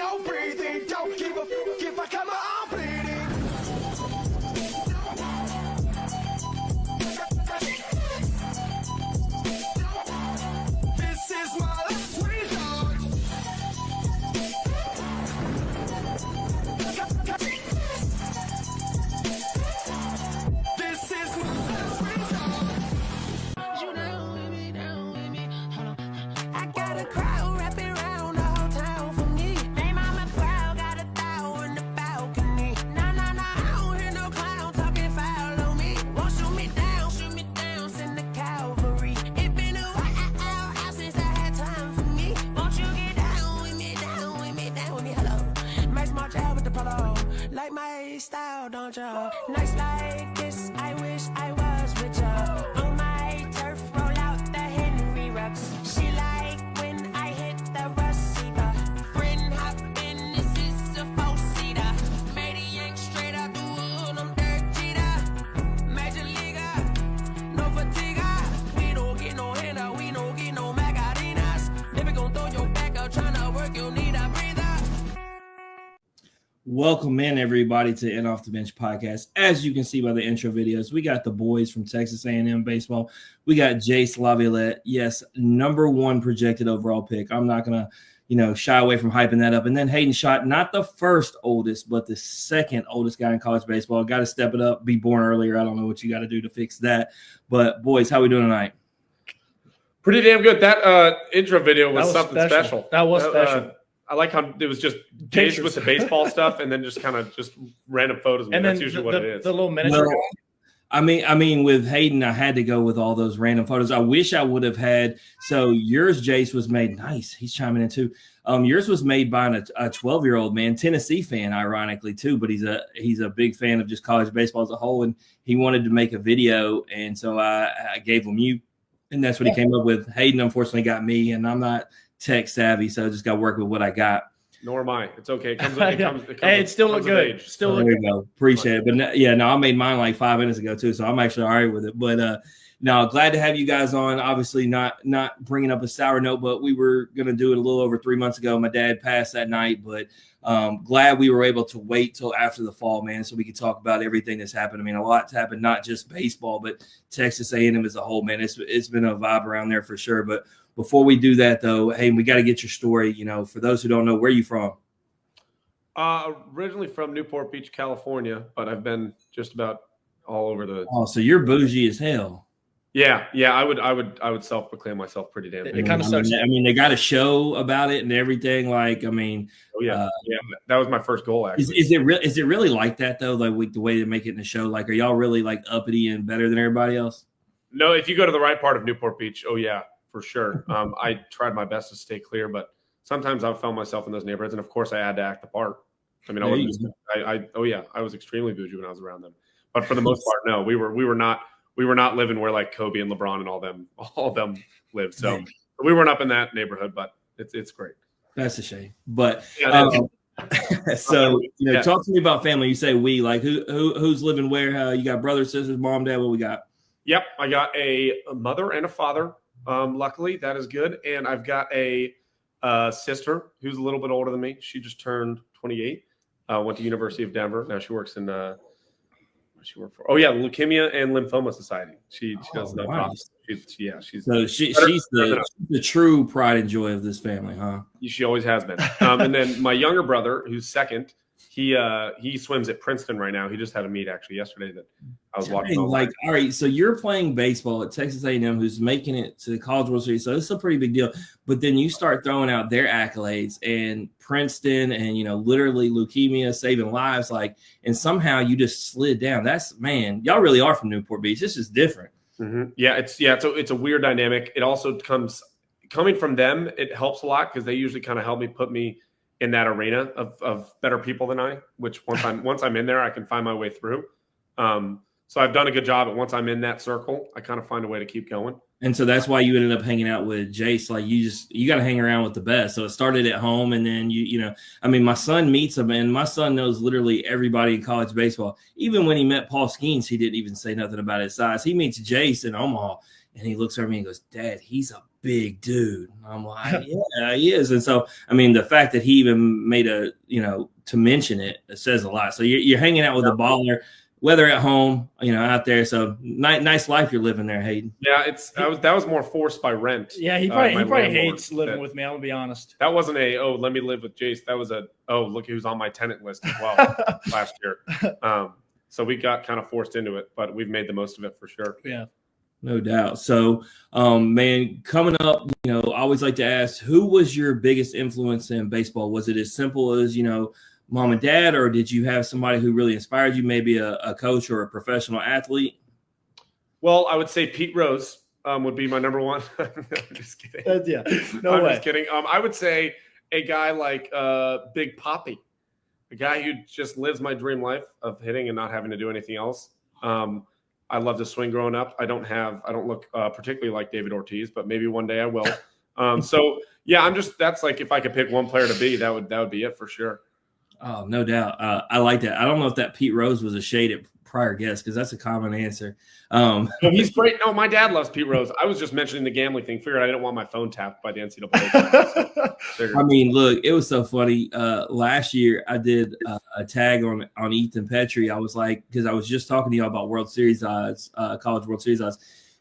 no breathing. Don't give a fuck if I come on bleeding. This is my last resort. This is my last resort. You down with me, hold on. I got a crowd wrapping around the whole town for me. They mama proud, got a thou in the balcony. Nah, I don't hear no clown talking foul on me. Won't shoot me down, send the cavalry. It been a while since I had time for me. Won't you get down with me, hello. Max March out with the polo. Like my style, don't ya? Nights like this, I wish I was with ya. On my turf, roll out the Henry Rux. She like when I hit the receiver. Friend hop in, this is a four-seater. Made a yank straight out the wood, I'm dirt cheater. Major leaguer, no fatigue. We don't get no handout, we don't get no Magarinas. Never gon' throw your back out, tryna work, you'll need a breather. Welcome in, everybody, to In Off the Bench podcast. As you can see by the intro videos, we got the boys from Texas A&M baseball. We got Jace, Laviolette. Yes, number one projected overall pick. I'm not going to, shy away from hyping that up. And then Hayden Schott, not the first oldest, but the second oldest guy in college baseball. Got to step it up, be born earlier. I don't know what you got to do to fix that. But, boys, how we doing tonight? Pretty damn good. That intro video was something special. That was special. I like how it was just Jace with the baseball stuff and then just kind of just random photos. And that's then usually what it is. The little miniature. Well, I mean, with Hayden, I had to go with all those random photos. I wish I would have had. So yours, Jace, was made nice. He's chiming in too. Yours was made by a 12-year-old man, Tennessee fan, ironically too. But he's a big fan of just college baseball as a whole, and he wanted to make a video, and so I gave him you, and that's what he came up with. Hayden unfortunately got me, and I'm not tech savvy, so I just got to work with what I got. Nor am I. It's okay. It still look good. Still look good. There you go. Appreciate it. But I made mine like 5 minutes ago too, so I'm actually all right with it. But no, glad to have you guys on. Obviously, not bringing up a sour note, but we were going to do it a little over 3 months ago. My dad passed that night, but glad we were able to wait till after the fall, man, so we could talk about everything that's happened. I mean, a lot's happened, not just baseball, but Texas A&M as a whole, man. It's been a vibe around there for sure. But before we do that, though, hey, we got to get your story. For those who don't know, where are you from? Originally from Newport Beach, California, but I've been just about all over the. Oh, so you're bougie as hell. Yeah. I would self-proclaim myself pretty damn big. It kind of sucks. I mean, they got a show about it and everything. Like, I mean, that was my first goal. Actually, is it really like that though? Like the way they make it in the show, like, are y'all really like uppity and better than everybody else? No, if you go to the right part of Newport Beach, oh yeah, for sure. I tried my best to stay clear, but sometimes I found myself in those neighborhoods, and of course, I had to act the part. I mean, I was extremely bougie when I was around them, but for the most part, no, we were not living where like Kobe and LeBron and all them lived. So we weren't up in that neighborhood, but it's great. That's a shame, but so talk to me about family. You say we, like who's living where? You got brothers, sisters, mom, dad. What we got? Yep, I got a mother and a father. Luckily, that is good, and I've got a sister who's a little bit older than me. She just turned 28. Went to University of Denver. Now she works in what does she work for? Oh yeah, Leukemia and Lymphoma Society. She does that. Wow. She's the true pride and joy of this family, huh? She always has been. And then my younger brother, who's second, he swims at Princeton right now. He just had a meet actually yesterday that I was watching. Like, all right, so you're playing baseball at Texas A&M, who's making it to the College World Series. So this is a pretty big deal. But then you start throwing out their accolades and Princeton and literally leukemia saving lives, and somehow you just slid down. Y'all really are from Newport Beach. This is different. Mm-hmm. Yeah, it's a weird dynamic. It also coming from them. It helps a lot because they usually kind of help me put me in that arena of better people than I, which once I'm in there, I can find my way through. So I've done a good job. And once I'm in that circle, I kind of find a way to keep going. And so that's why you ended up hanging out with Jace. Like you got to hang around with the best. So it started at home, and then my son meets him, and my son knows literally everybody in college baseball. Even when he met Paul Skeens, he didn't even say nothing about his size. He meets Jace in Omaha, and he looks at me and goes, "Dad, he's a big dude. I'm like, yeah, he is. And so, I mean, the fact that he even made to mention it says a lot. So you're hanging out with a baller, whether at home, out there. So nice life you're living there, Hayden. Yeah, that was more forced by rent. Yeah, he probably hates living with me. I'm gonna be honest. That wasn't let me live with Jace. That was look who's on my tenant list as well last year. So we got kind of forced into it, but we've made the most of it for sure. Yeah. No doubt. So, man, coming up, I always like to ask, who was your biggest influence in baseball? Was it as simple as, mom and dad, or did you have somebody who really inspired you, maybe a coach or a professional athlete? Well, I would say Pete Rose would be my number one. I'm just kidding. Yeah, I'm just kidding. I would say a guy like Big Papi, a guy who just lives my dream life of hitting and not having to do anything else. I love to swing growing up. I don't look particularly like David Ortiz, but maybe one day I will. So yeah, that's like, if I could pick one player to be, that would be it for sure. Oh, no doubt. I like that. I don't know if that Pete Rose was a shade at prior guest, because that's a common answer. He's great. No, my dad loves Pete Rose. I was just mentioning the gambling thing. Figured I didn't want my phone tapped by the NCAA. I mean, look, it was so funny. Last year, I did a tag on Ethan Petrie. I was like, because I was just talking to y'all about World Series odds, college World Series odds.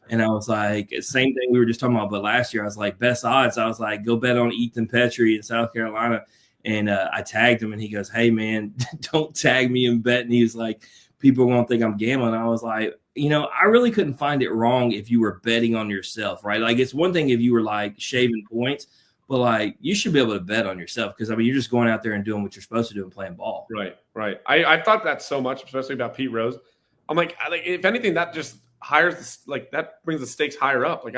And I was like, same thing we were just talking about. But last year, I was like, best odds. I was like, go bet on Ethan Petrie in South Carolina. And I tagged him, and he goes, hey, man, don't tag me in bet. And he was like, people won't think I'm gambling. I was like, I really couldn't find it wrong if you were betting on yourself, right? Like, it's one thing if you were like shaving points, but like, you should be able to bet on yourself, because I mean, you're just going out there and doing what you're supposed to do and playing ball. Right. I thought that so much, especially about Pete Rose. I'm like, if anything, that just that brings the stakes higher up. Like,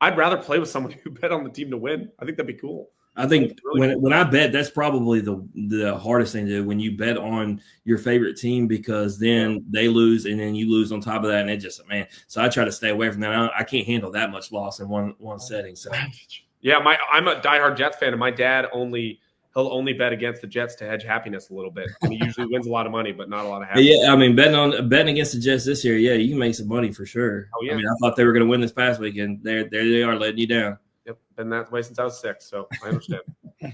I'd rather play with someone who bet on the team to win. I think that'd be cool. I think when I bet, that's probably the hardest thing to do, when you bet on your favorite team, because then they lose and then you lose on top of that, and it just, man. So I try to stay away from that. I can't handle that much loss in one setting. So yeah, I'm a diehard Jets fan, and my dad he'll only bet against the Jets to hedge happiness a little bit. And he usually wins a lot of money, but not a lot of happiness. Yeah, I mean, betting against the Jets this year, yeah, you can make some money for sure. Oh yeah. I mean, I thought they were going to win this past weekend. There they are, letting you down. Yep, been that way since I was 6, so I understand. All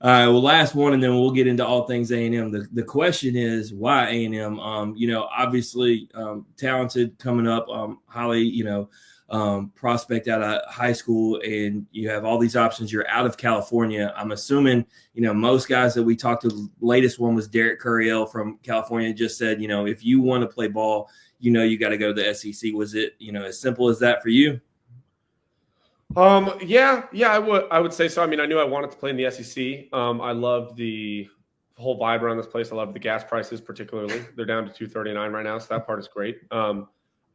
right, well, last one, and then we'll get into all things A&M. The question is, why A&M? Obviously, talented, coming up, highly, prospect out of high school, and you have all these options. You're out of California. I'm assuming, most guys that we talked to, the latest one was Derek Curriell from California, just said, if you want to play ball, you got to go to the SEC. Was it, as simple as that for you? Yeah, I would say so. I mean, I knew I wanted to play in the SEC. I loved the whole vibe around this place. I love the gas prices, particularly. They're down to $2.39 right now, so that part is great.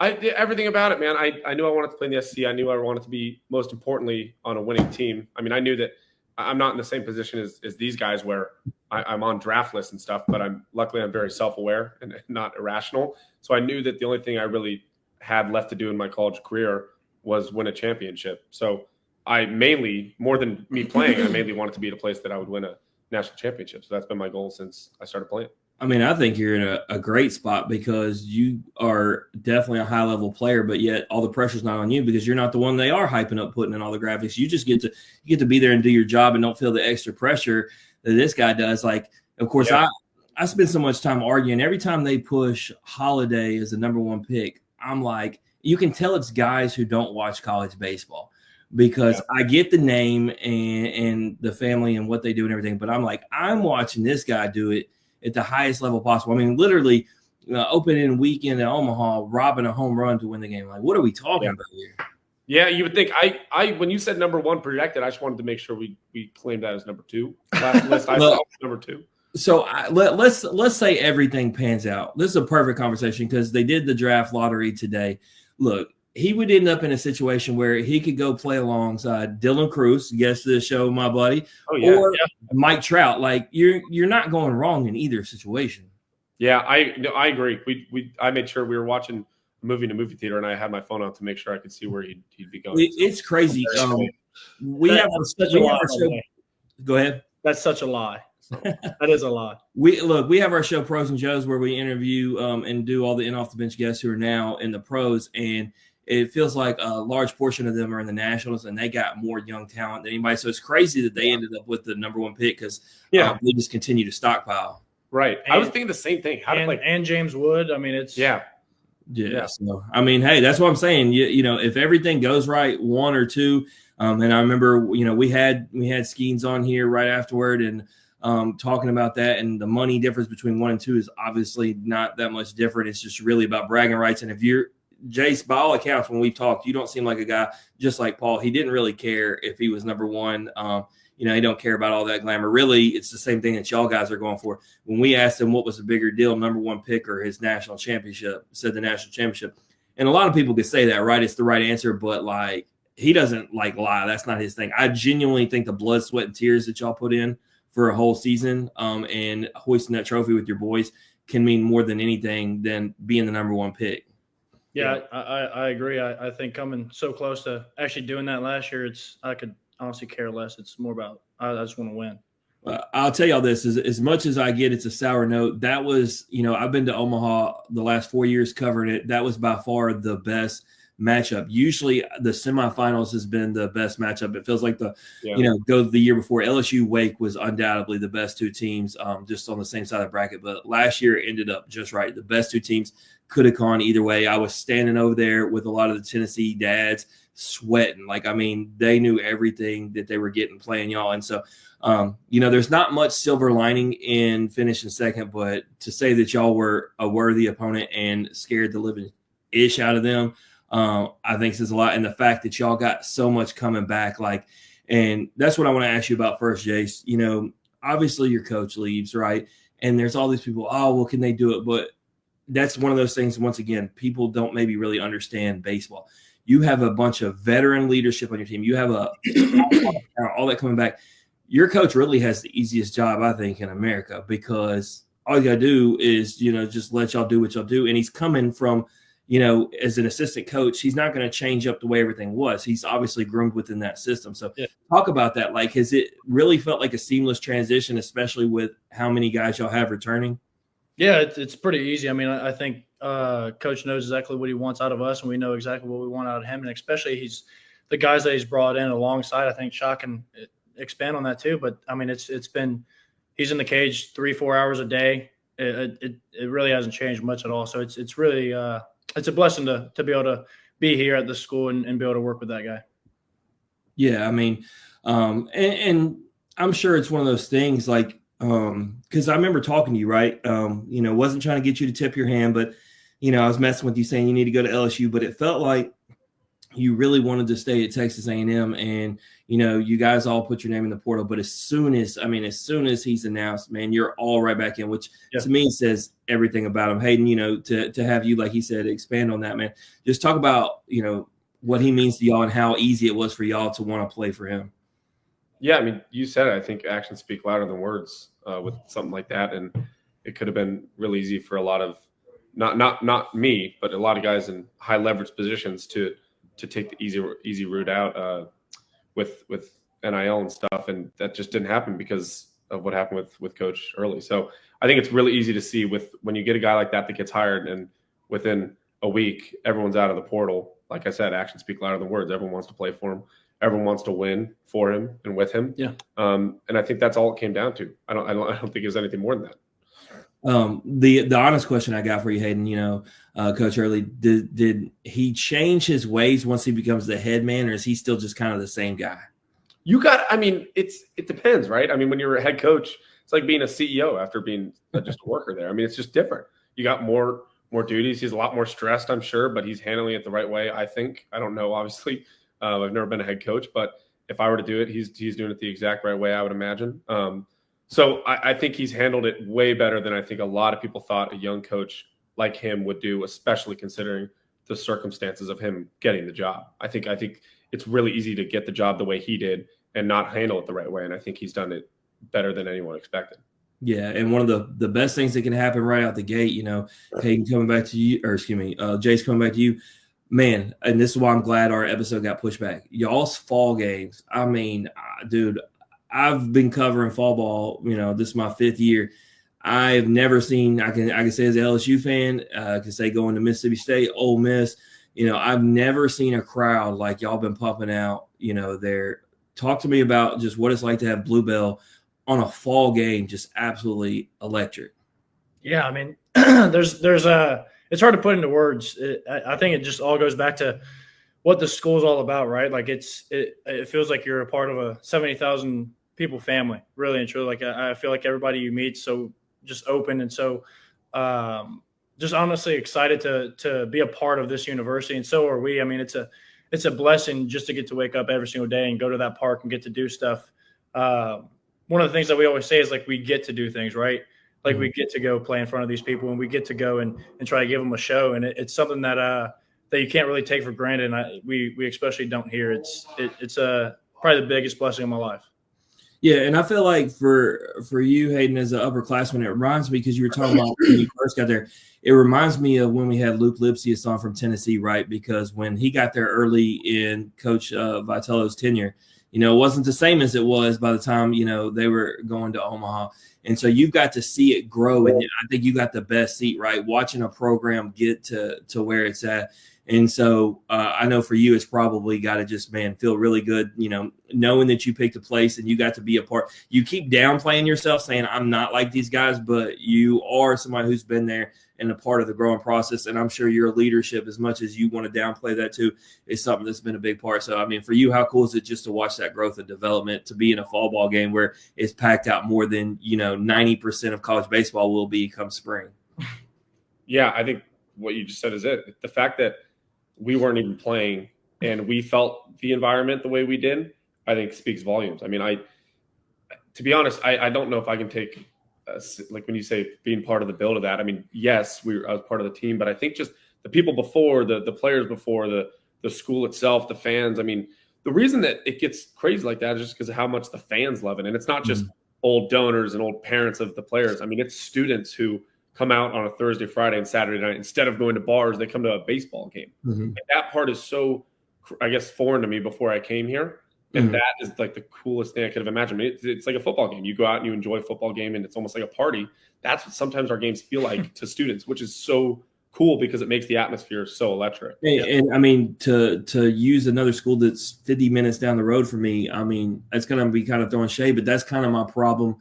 I did everything about it, man. I knew I wanted to play in the SEC. I knew I wanted to be, most importantly, on a winning team. I mean, I knew that I'm not in the same position as these guys, where I'm on draft lists and stuff, but I'm very self-aware and not irrational. So I knew that the only thing I really had left to do in my college career was win a championship. So I mainly, more than me playing, I mainly wanted to be at a place that I would win a national championship. So that's been my goal since I started playing. I mean, I think you're in a great spot, because you are definitely a high-level player, but yet all the pressure's not on you, because you're not the one they are hyping up, putting in all the graphics. You just get to be there and do your job and don't feel the extra pressure that this guy does. Like, of course, yeah. I spend so much time arguing. Every time they push Holiday as the number one pick, I'm like, you can tell it's guys who don't watch college baseball, because I get the name and the family and what they do and everything, but I'm like, I'm watching this guy do it at the highest level possible. I mean, literally opening weekend at Omaha, robbing a home run to win the game. Like, what are we talking about here? Yeah, you would think I when you said number one projected, I just wanted to make sure we claimed that as number two. Last list I saw was number two. So let's say everything pans out. This is a perfect conversation, because they did the draft lottery today. Look, he would end up in a situation where he could go play alongside Dylan Cruz, guest of the show, my buddy, or Mike Trout. Like, you're not going wrong in either situation. Yeah, I agree. I made sure we were watching a movie in a movie theater, and I had my phone out to make sure I could see where he'd be going. It's crazy. We have such a lot. Go ahead. That's such a lie. That is a lie. We have our show Pros and Joes, where we interview and do all the in off the bench guests who are now in the pros, and it feels like a large portion of them are in the Nationals, and they got more young talent than anybody. So it's crazy that they ended up with the number 1 pick because they just continue to stockpile. Right. I was thinking the same thing. And James Wood. I mean, it's yeah. So I mean, hey, that's what I'm saying. You know, if everything goes right, 1 or 2. And I remember, you know, we had Skeens on here right afterward and talking about that, and the money difference between 1 and 2 is obviously not that much different. It's just really about bragging rights. And if you're Jace, by all accounts, when we've talked, you don't seem like a guy just like Paul. He didn't really care if he was number 1. You know, he don't care about all that glamour. Really, it's the same thing that y'all guys are going for. When we asked him what was the bigger deal, number 1 pick or his national championship, said the national championship. And a lot of people could say that, right? It's the right answer, but like he doesn't like lie. That's not his thing. I genuinely think the blood, sweat, and tears that y'all put in for a whole season and hoisting that trophy with your boys can mean more than anything than being the number 1 pick. Yeah, I agree. I think coming so close to actually doing that last year, I could honestly care less. It's more about I just want to win. I'll tell y'all this, as much as I get it's a sour note, that was, you know, I've been to Omaha the last 4 years covering it. That was by far the best matchup. Usually the semifinals has been the best matchup. It feels like you know, go the year before LSU Wake was undoubtedly the best 2 teams just on the same side of the bracket. But last year it ended up just right. The best 2 teams could have gone either way. I was standing over there with a lot of the Tennessee dads sweating. Like, I mean, they knew everything that they were getting playing y'all. And so, you know, there's not much silver lining in finishing second, but to say that y'all were a worthy opponent and scared the living ish out of them, I think says a lot. And the fact that y'all got so much coming back, like, and that's what I want to ask you about first, Jace. You know, obviously your coach leaves, right? And there's all these people, oh, well, can they do it? But that's one of those things, once again, people don't maybe really understand baseball. You have a bunch of veteran leadership on your team. You have all that coming back. Your coach really has the easiest job, I think, in America, because all you got to do is, you know, just let y'all do what y'all do. And he's coming from, you know, as an assistant coach, he's not going to change up the way everything was. He's obviously groomed within that system. So talk about that. Like, has it really felt like a seamless transition, especially with how many guys y'all have returning? Yeah, it's pretty easy. I mean, I think Coach knows exactly what he wants out of us, and we know exactly what we want out of him. And especially he's the guys that he's brought in alongside. I think Schott can expand on that too. But I mean, it's been he's in the cage 3-4 hours a day. It really hasn't changed much at all. So it's really it's a blessing to be able to be here at the school and be able to work with that guy. Yeah, I mean, and I'm sure it's one of those things like. Because I remember talking to you, right? You know, wasn't trying to get you to tip your hand, but, you know, I was messing with you saying you need to go to LSU, but it felt like you really wanted to stay at Texas A&M, and, you know, you guys all put your name in the portal. But as soon as he's announced, man, you're all right back in, which to me says everything about him. Hayden, you know, to have you, like he said, expand on that, man. Just talk about, you know, what he means to y'all and how easy it was for y'all to want to play for him. Yeah, I mean, you said it. I think actions speak louder than words with something like that, and it could have been really easy for a lot of not me, but a lot of guys in high leverage positions to take the easy route out with NIL and stuff, and that just didn't happen because of what happened with Coach Early. So I think it's really easy to see when you get a guy like that gets hired, and within a week everyone's out of the portal. Like I said, actions speak louder than words. Everyone wants to play for him. Everyone wants to win for him and with him. Yeah. And I think that's all it came down to. I don't think it was anything more than that. The honest question I got for you, Hayden, you know, Coach Early, did he change his ways once he becomes the head man, or is he still just kind of the same guy? It depends, right? I mean, when you're a head coach, it's like being a CEO after being just a worker there. I mean, it's just different. You got more duties. He's a lot more stressed, I'm sure, but he's handling it the right way, I think. I don't know, obviously. I've never been a head coach, but if I were to do it, he's doing it the exact right way, I would imagine. So I think he's handled it way better than I think a lot of people thought a young coach like him would do, especially considering the circumstances of him getting the job. I think it's really easy to get the job the way he did and not handle it the right way, and I think he's done it better than anyone expected. Yeah, and one of the best things that can happen right out the gate, you know, Hayden coming back to you, or excuse me, Jace coming back to you. Man, and this is why I'm glad our episode got pushed back. Y'all's fall games. I mean, dude, I've been covering fall ball. You know, this is my 5th year. I've never seen. I can say as an LSU fan, I can say going to Mississippi State, Ole Miss. I've never seen a crowd like y'all been pumping out, there. Talk to me about just what it's like to have Bluebell on a fall game, just absolutely electric. Yeah, I mean, it's hard to put into words. I think it just all goes back to what the school is all about, right? Like it feels like you're a part of a 70,000 people family, really and truly. Like I feel like everybody you meet so just open and so just honestly excited to be a part of this university, and so are we. I mean, it's a blessing just to get to wake up every single day and go to that park and get to do stuff. One of the things that we always say is like we get to do things, right? Like we get to go play in front of these people, and we get to go and try to give them a show, and it's something that you can't really take for granted. And we especially don't here. It's probably the biggest blessing of my life. Yeah, and I feel like for you, Hayden, as an upperclassman, it reminds me, because you were talking about when you first got there, it reminds me of when we had Luke Lipsius on from Tennessee, right? Because when he got there early in Coach Vitello's tenure, it wasn't the same as it was by the time, they were going to Omaha. And so you've got to see it grow, and I think you got the best seat, right? Watching a program get to where it's at. And so I know for you, it's probably got to just, feel really good, knowing that you picked a place and you got to be a part. You keep downplaying yourself, saying, I'm not like these guys, but you are somebody who's been there and a part of the growing process. And I'm sure your leadership, as much as you want to downplay that too, is something that's been a big part. So, for you, how cool is it just to watch that growth and development, to be in a fall ball game where it's packed out more than, 90% of college baseball will be come spring? Yeah, I think what you just said is it. The fact that we weren't even playing and we felt the environment the way we did, I think speaks volumes. To be honest, I don't know if I can take like when you say being part of the build of that. Yes, I was part of the team, but I think just the people before, the players before, the school itself, the fans. The reason that it gets crazy like that is just because of how much the fans love it. And it's not just old donors and old parents of the players. It's students who come out on a Thursday, Friday, and Saturday night. Instead of going to bars, they come to a baseball game. And that part is so, I guess, foreign to me before I came here. And that is like the coolest thing I could have imagined. It's like a football game. You go out and you enjoy a football game, and it's almost like a party. That's what sometimes our games feel like to students, which is so cool because it makes the atmosphere so electric. And to use another school that's 50 minutes down the road from me, that's going to be kind of throwing shade, but that's kind of my problem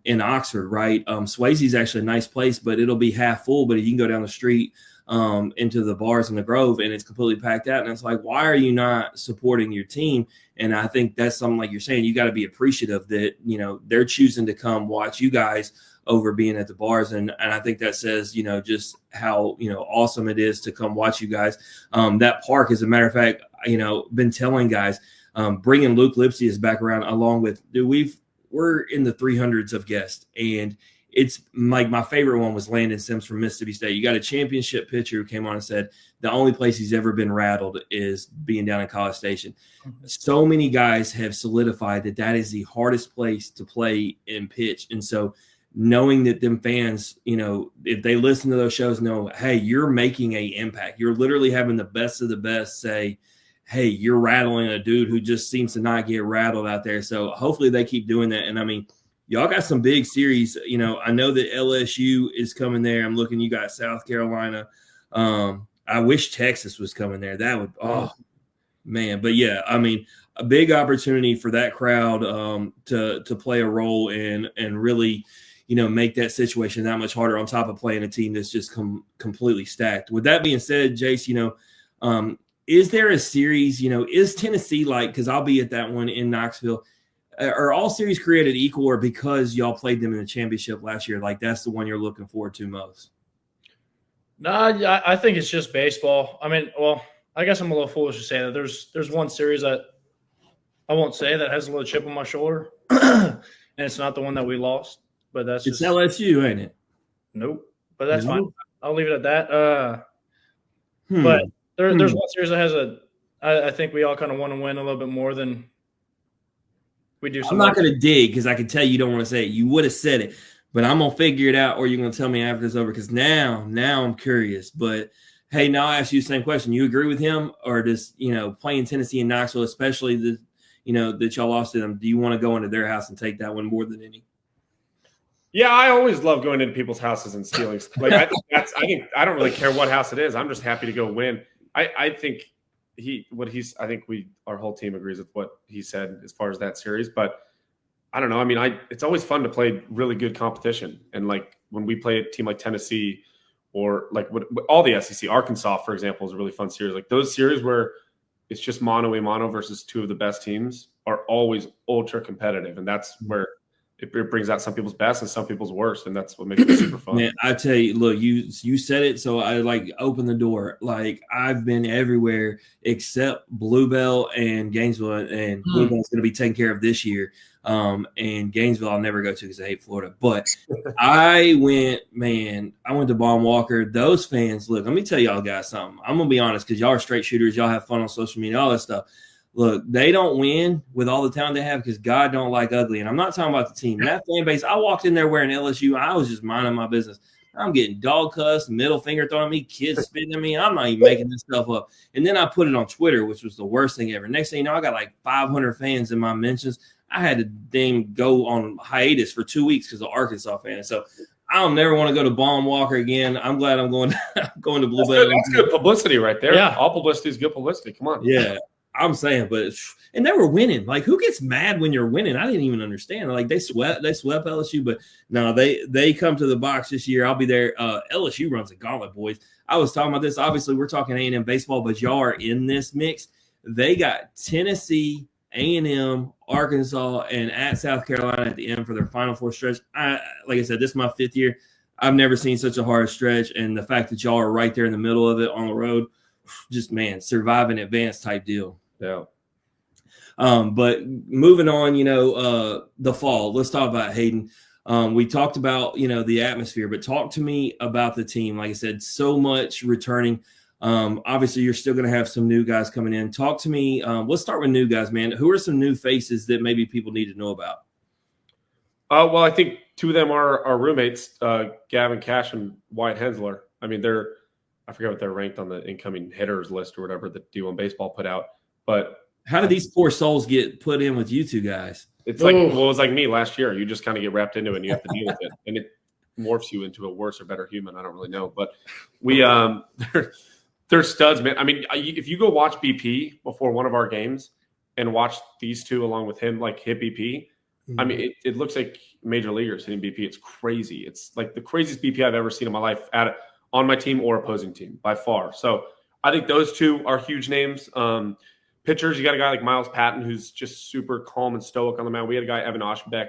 in Oxford, right? Swayze's actually a nice place, but it'll be half full. But you can go down the street into the bars in the Grove, and it's completely packed out. And it's like, why are you not supporting your team? And I think that's something like you're saying, you got to be appreciative that, they're choosing to come watch you guys over being at the bars. And I think that says, just how, awesome it is to come watch you guys. That park, as a matter of fact, been telling guys, bringing Luke Lipsius back around along with, we're in the 300s of guests, and it's like my favorite one was Landon Sims from Mississippi State. You got a championship pitcher who came on and said the only place he's ever been rattled is being down in College Station. So many guys have solidified that is the hardest place to play and pitch. And so knowing that them fans, if they listen to those shows, know, hey, you're making an impact. You're literally having the best of the best say, hey, you're rattling a dude who just seems to not get rattled out there. So hopefully they keep doing that. And y'all got some big series. I know that LSU is coming there. I'm looking, you got South Carolina. I wish Texas was coming there. That would, oh man. But yeah, a big opportunity for that crowd to play a role and really, make that situation that much harder on top of playing a team that's just completely stacked. With that being said, Jace, is there a series, is Tennessee because I'll be at that one in Knoxville, are all series created equal, or because y'all played them in the championship last year, that's the one you're looking forward to most? No, I think it's just baseball. I guess I'm a little foolish to say that. There's one series that I won't say that has a little chip on my shoulder, and it's not the one that we lost, but that's it's just LSU, ain't it? Nope, but that's fine. I'll leave it at that. But there's one series that has I think we all kind of want to win a little bit more than we do. I'm not going to dig because I can tell you don't want to say it. You would have said it, but I'm going to figure it out, or you're going to tell me after it's over, because now I'm curious. But, hey, now I'll ask you the same question. You agree with him, or does, playing Tennessee and Knoxville, especially that y'all lost to them, do you want to go into their house and take that one more than any? Yeah, I always love going into people's houses and stealing. I think I don't really care what house it is. I'm just happy to go win. I think our whole team agrees with what he said as far as that series, but I don't know. I mean, it's always fun to play really good competition. And like when we play a team like Tennessee or like all the SEC, Arkansas, for example, is a really fun series. Like those series where it's just mano a mano versus two of the best teams are always ultra competitive. And that's where it brings out some people's best and some people's worst. And that's what makes it super fun. Man, I tell you, look, you said it. So I like open the door. Like I've been everywhere except Bluebell and Gainesville, and Bluebell's going to be taken care of this year. And Gainesville I'll never go to because I hate Florida. But I went to Baum Walker. Those fans, look, let me tell y'all guys something. I'm gonna be honest because y'all are straight shooters. Y'all have fun on social media, all that stuff. Look, they don't win with all the talent they have because God don't like ugly. And I'm not talking about the team. That fan base, I walked in there wearing LSU. I was just minding my business. I'm getting dog cussed, middle finger thrown at me, kids spitting at me. I'm not even making this stuff up. And then I put it on Twitter, which was the worst thing ever. Next thing you know, I got like 500 fans in my mentions. I had to go on hiatus for 2 weeks because of Arkansas fans. So I don't never want to go to Baum Walker again. I'm glad I'm going to Bluebell. That's good publicity right there. Yeah. All publicity is good publicity. Come on. Yeah, I'm saying, and they were winning. Like, who gets mad when you're winning? I didn't even understand. Like, they swept LSU, but no, they come to the box this year. I'll be there. LSU runs a gauntlet, boys. I was talking about this. Obviously, we're talking A&M baseball, but y'all are in this mix. They got Tennessee, A&M, Arkansas, and at South Carolina at the end for their Final Four stretch. Like I said, this is my 5th year. I've never seen such a hard stretch, and the fact that y'all are right there in the middle of it on the road, just, man, survive and advance type deal. Yeah. But moving on, the fall. Let's talk about Hayden. We talked about, the atmosphere, but talk to me about the team. Like I said, so much returning. Obviously, you're still going to have some new guys coming in. Talk to me. Let's start with new guys, man. Who are some new faces that maybe people need to know about? Well, I think two of them are our roommates, Gavin Cash and Wyatt Hensler. I mean, I forget what they're ranked on the incoming hitters list or whatever that D1 Baseball put out. But how did these poor souls get put in with you two guys? It's like, well, it was like me last year. You just kind of get wrapped into it and you have to deal with it. And it morphs you into a worse or better human. I don't really know. But they're studs, man. I mean, if you go watch BP before one of our games and watch these two along with him, like hit BP, I mean, it looks like major leaguers hitting BP. It's crazy. It's like the craziest BP I've ever seen in my life on my team or opposing team by far. So I think those two are huge names. Pitchers, you got a guy like Miles Patton, who's just super calm and stoic on the mound. We had a guy, Evan Oshbeck,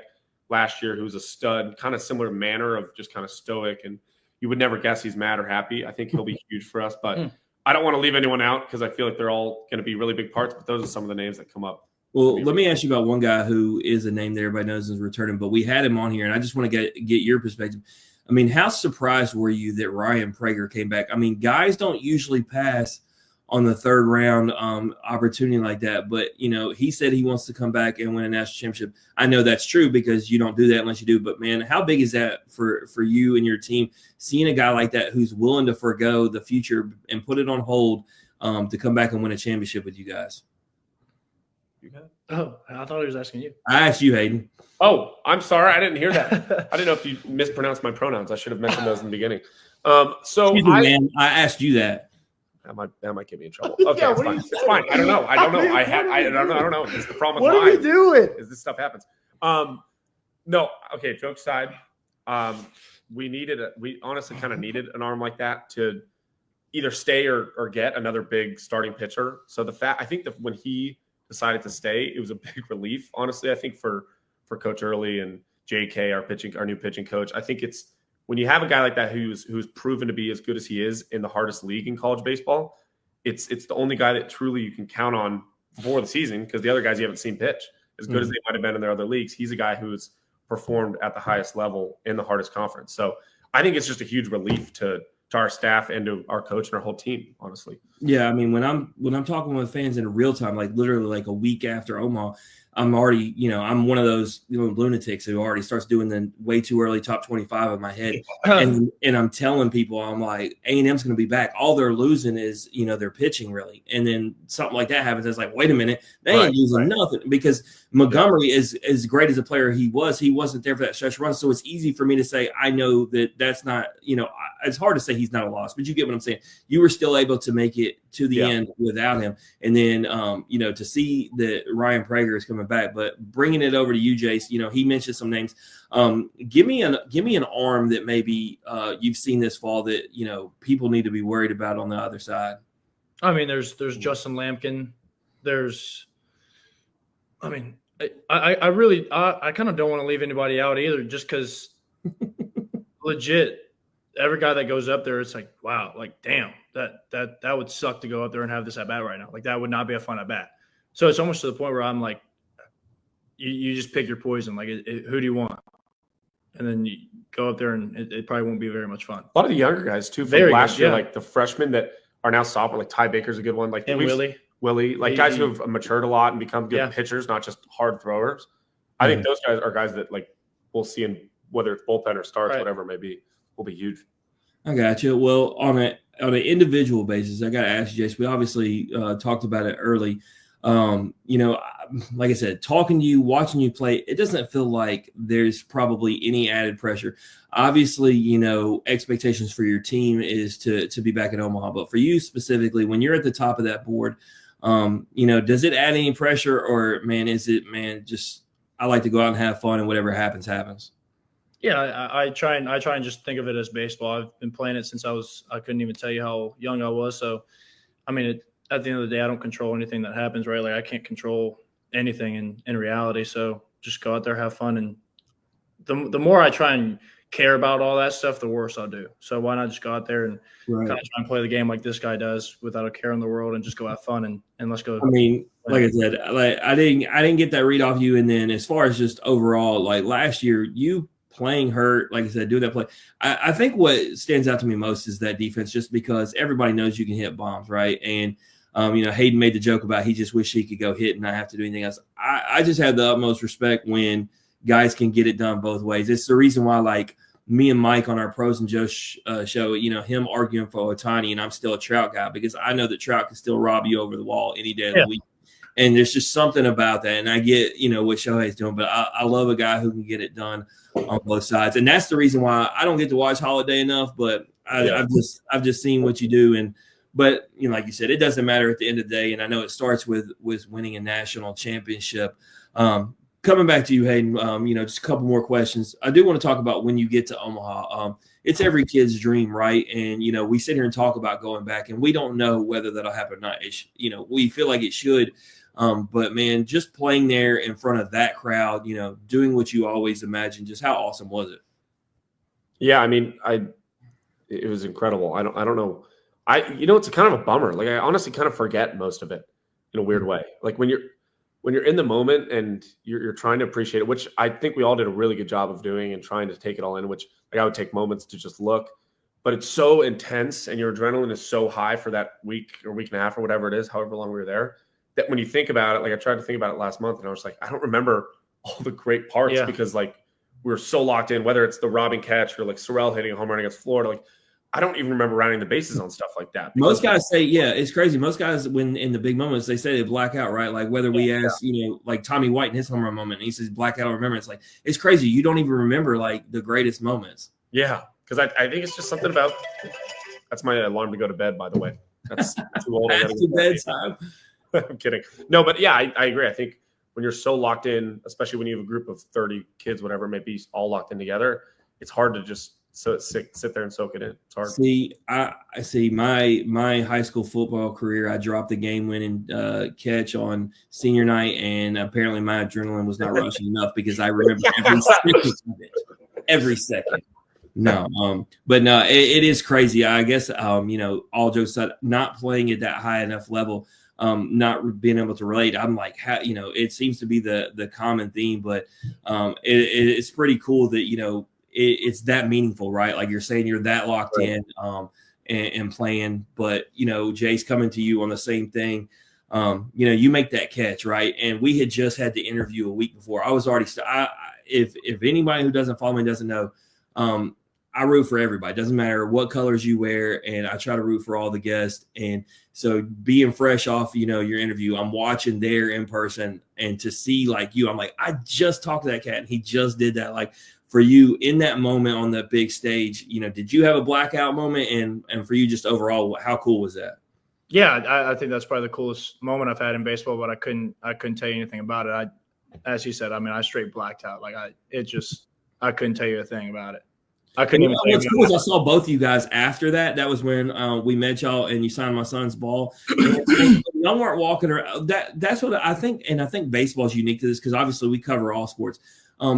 last year, who was a stud, kind of similar manner of just kind of stoic, and you would never guess he's mad or happy. I think he'll be huge for us, but I don't want to leave anyone out because I feel like they're all going to be really big parts, but those are some of the names that come up. Well, let me ask you about one guy who is a name that everybody knows is returning, but we had him on here, and I just want to get your perspective. I mean, how surprised were you that Ryan Prager came back? I mean, guys don't usually pass on the third round opportunity like that, but, he said he wants to come back and win a national championship. I know that's true because you don't do that unless you do, but, man, how big is that for you and your team, seeing a guy like that who's willing to forego the future and put it on hold to come back and win a championship with you guys? Oh, I thought he was asking you. I asked you, Hayden. Oh, I'm sorry. I didn't hear that. I didn't know if you mispronounced my pronouns. I should have mentioned those in the beginning. Excuse me, man. I asked you that. That might get me in trouble. Okay, yeah, it's fine. It's fine. I don't know. I don't know. It's the problem with what are you doing? Is this stuff happens. No. Okay. Joke aside, we honestly kind of needed an arm like that to either stay or get another big starting pitcher. So I think that when he decided to stay, it was a big relief. Honestly, I think for Coach Early and JK, our new pitching coach, I think it's when you have a guy like that who's proven to be as good as he is in the hardest league in college baseball, it's the only guy that truly you can count on before the season, because the other guys you haven't seen pitch as good as they might have been in their other leagues. He's a guy who's performed at the highest level in the hardest conference. So I think it's just a huge relief to our staff and to our coach and our whole team, honestly. Yeah, I mean, when I'm talking with fans in real time, like literally like a week after Omaha, I'm already, I'm one of those lunatics who already starts doing the way too early top 25 in my head. And I'm telling people, I'm like, A&M's going to be back. All they're losing is, their pitching really. And then something like that happens. It's like, wait a minute, they ain't losing nothing, because Montgomery is as great as a player he wasn't there for that stretch run. So it's easy for me to say, I know that's not, it's hard to say he's not a loss, but you get what I'm saying. You were still able to make it to the end without him. And then, to see that Ryan Prager is coming back, but bringing it over to you, Jace, he mentioned some names. Give me an arm that maybe you've seen this fall that, people need to be worried about on the other side. I mean, there's Justin Lampkin. I really kind of don't want to leave anybody out either, just because legit, every guy that goes up there, it's like, wow, like, damn, that would suck to go up there and have this at bat right now. Like, that would not be a fun at bat. So it's almost to the point where I'm like, you just pick your poison. Like, who do you want? And then you go up there, and it probably won't be very much fun. A lot of the younger guys too from last year, like the freshmen that are now sophomore, like Ty Baker's a good one. Like, and Willie, like guys who have matured a lot and become good pitchers, not just hard throwers. I think those guys are guys that, like, we'll see in whether it's bullpen or starts, whatever it may be, will be huge. I got you. Well, on an individual basis, I got to ask you, Jace, we obviously talked about it early. Like I said, talking to you, watching you play, it doesn't feel like there's probably any added pressure. Obviously, expectations for your team is to be back in Omaha, but for you specifically, when you're at the top of that board, does it add any pressure, or just I like to go out and have fun, and whatever happens, happens? Yeah, I try and just think of it as baseball. I've been playing it since I couldn't even tell you how young I was. So, I mean, at the end of the day, I don't control anything that happens, right? Like, I can't control anything in reality. So just go out there, have fun. And the more I try and care about all that stuff, the worse I'll do. So why not just go out there and kind of try and play the game like this guy does, without a care in the world, and just go have fun and let's go. I mean, like I said, I didn't get that read off you. And then as far as just overall, like last year, you playing hurt, like I said, do that play. I think what stands out to me most is that defense, just because everybody knows you can hit bombs, right? And Hayden made the joke about he just wished he could go hit and not have to do anything else. I just have the utmost respect when guys can get it done both ways. It's the reason why, like, me and Mike on our Pros and Joe show, him arguing for Ohtani, and I'm still a Trout guy, because I know that Trout can still rob you over the wall any day of the week. And there's just something about that. And I get, what Shohei's doing, but I love a guy who can get it done on both sides. And that's the reason why I don't get to watch Holiday enough, but I've just seen what you do. But like you said, it doesn't matter at the end of the day. And I know it starts with winning a national championship. Coming back to you, Hayden, just a couple more questions. I do want to talk about when you get to Omaha. It's every kid's dream, right? And, we sit here and talk about going back, and we don't know whether that'll happen or not. We feel like it should. But, man, just playing there in front of that crowd, doing what you always imagined, just how awesome was it? Yeah, I mean, it was incredible. I don't know. It's a kind of a bummer. Like, I honestly kind of forget most of it in a weird way. Like, when you're in the moment and you're trying to appreciate it, which I think we all did a really good job of doing, and trying to take it all in, which, like, I would take moments to just look, but it's so intense and your adrenaline is so high for that week or week and a half or whatever it is, however long we were there, that when you think about it, like, I tried to think about it last month, and I was like, I don't remember all the great parts because, like, we were so locked in, whether it's the robbing catch or like Sorrell hitting a home run against Florida. Like, I don't even remember rounding the bases on stuff like that. Most guys say, it's crazy. Most guys, when in the big moments, they say they black out, right? Like, whether we ask, like Tommy White in his home run moment, and he says black out, I remember. It's like, it's crazy. You don't even remember, like, the greatest moments. Yeah, because I think it's just something about – that's my alarm to go to bed, by the way. That's too old. That's to bedtime. I'm kidding. No, but yeah, I agree. I think when you're so locked in, especially when you have a group of 30 kids, whatever it may be, all locked in together, it's hard to just sit there and soak it in. It's hard. See, I see my high school football career, I dropped the game-winning catch on senior night, and apparently my adrenaline was not rushing enough, because I remember every second. No, but no, it is crazy. I guess, all jokes aside, not playing at that high enough level, not being able to relate. I'm like, it seems to be the common theme, but it's pretty cool that, it's that meaningful, right? Like you're saying, you're that locked in and playing, but, Jace, coming to you on the same thing. you make that catch, right? And we had just had the interview a week before. I was already if anybody who doesn't follow me doesn't know, I root for everybody. It doesn't matter what colors you wear, and I try to root for all the guests. And so being fresh off, your interview, I'm watching there in person, and to see like you, I'm like, I just talked to that cat and he just did that. Like for you in that moment on the big stage, did you have a blackout moment? And for you just overall, how cool was that? Yeah, I think that's probably the coolest moment I've had in baseball, but I couldn't tell you anything about it. As you said, I straight blacked out. Like I couldn't tell you a thing about it. I couldn't even. What's cool is I saw both of you guys after that. That was when we met y'all and you signed my son's ball. And y'all weren't walking around. That's what I think, and I think baseball is unique to this because obviously we cover all sports.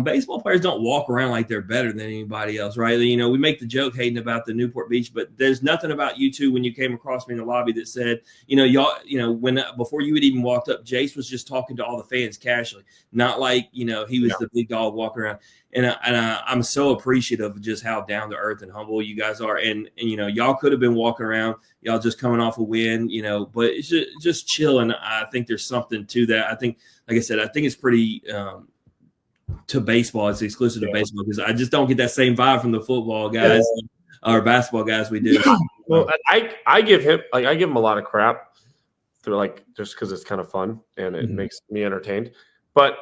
Baseball players don't walk around like they're better than anybody else, right? We make the joke, Hayden, about the Newport Beach, but there's nothing about you two when you came across me in the lobby that said, y'all, when before you had even walked up, Jace was just talking to all the fans casually, not like he was the big dog walking around. And I'm so appreciative of just how down to earth and humble you guys are. And y'all could have been walking around, y'all just coming off a win, but it's just chill. And I think there's something to that. I think, like I said, I think it's pretty to baseball. It's exclusive to baseball because I just don't get that same vibe from the football guys or basketball guys we do. Well, I give him a lot of crap through just because it's kind of fun and it makes me entertained. But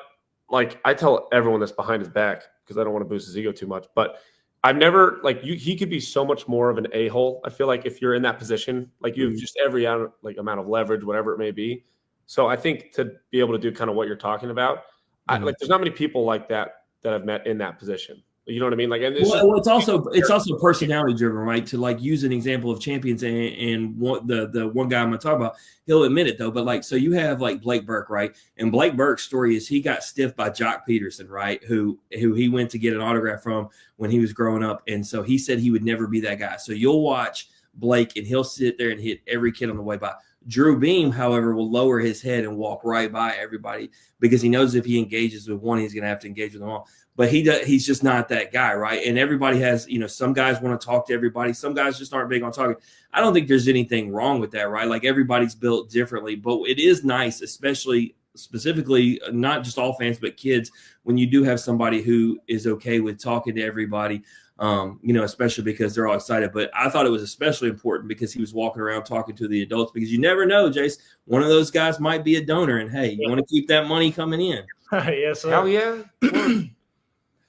I tell everyone this behind his back because I don't want to boost his ego too much. But I've never he could be so much more of an a-hole. I feel like if you're in that position, you have just every amount of leverage, whatever it may be. So I think to be able to do kind of what you're talking about. There's not many people like that I've met in that position. You know what I mean? It's also personality driven, right? To use an example of champions and the one guy I'm gonna talk about, he'll admit it though. But so you have Blake Burke, right? And Blake Burke's story is he got stiffed by Jock Peterson, right? Who he went to get an autograph from when he was growing up, and so he said he would never be that guy. So you'll watch Blake and he'll sit there and hit every kid on the way by. Drew Beam, however, will lower his head and walk right by everybody because he knows if he engages with one, he's going to have to engage with them all. But he's just not that guy, right? And everybody has, some guys want to talk to everybody. Some guys just aren't big on talking. I don't think there's anything wrong with that, right? Everybody's built differently. But it is nice, specifically, not just all fans, but kids, when you do have somebody who is okay with talking to everybody, especially because they're all excited. But I thought it was especially important because he was walking around talking to the adults because you never know, Jace, one of those guys might be a donor. And, hey, you want to keep that money coming in. Yes, sir. Hell yeah.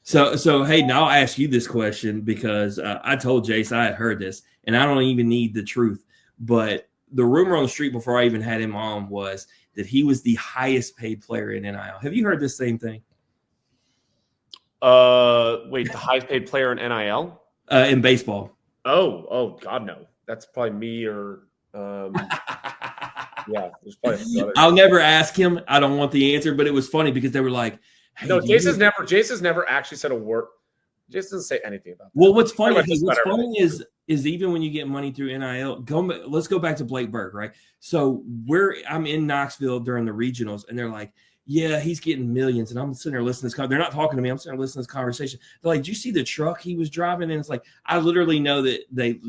So, Hayden, I'll ask you this question because I told Jace I had heard this, and I don't even need the truth. But the rumor on the street before I even had him on was that he was the highest paid player in NIL. Have you heard this same thing? Wait, the highest paid player in NIL? In baseball. Oh, God, no. That's probably me or yeah. There's probably I'll never ask him. I don't want the answer, but it was funny because they were like, hey, no, Jace has never actually said a word. Jace doesn't say anything about that. Well, what's funny is even when you get money through NIL, let's go back to Blake Burke, right? So I'm in Knoxville during the regionals, and they're like, yeah, he's getting millions. And I'm sitting there listening to this. They're not talking to me. I'm sitting there listening to this conversation. They're like, do you see the truck he was driving? And it's like, I literally know that they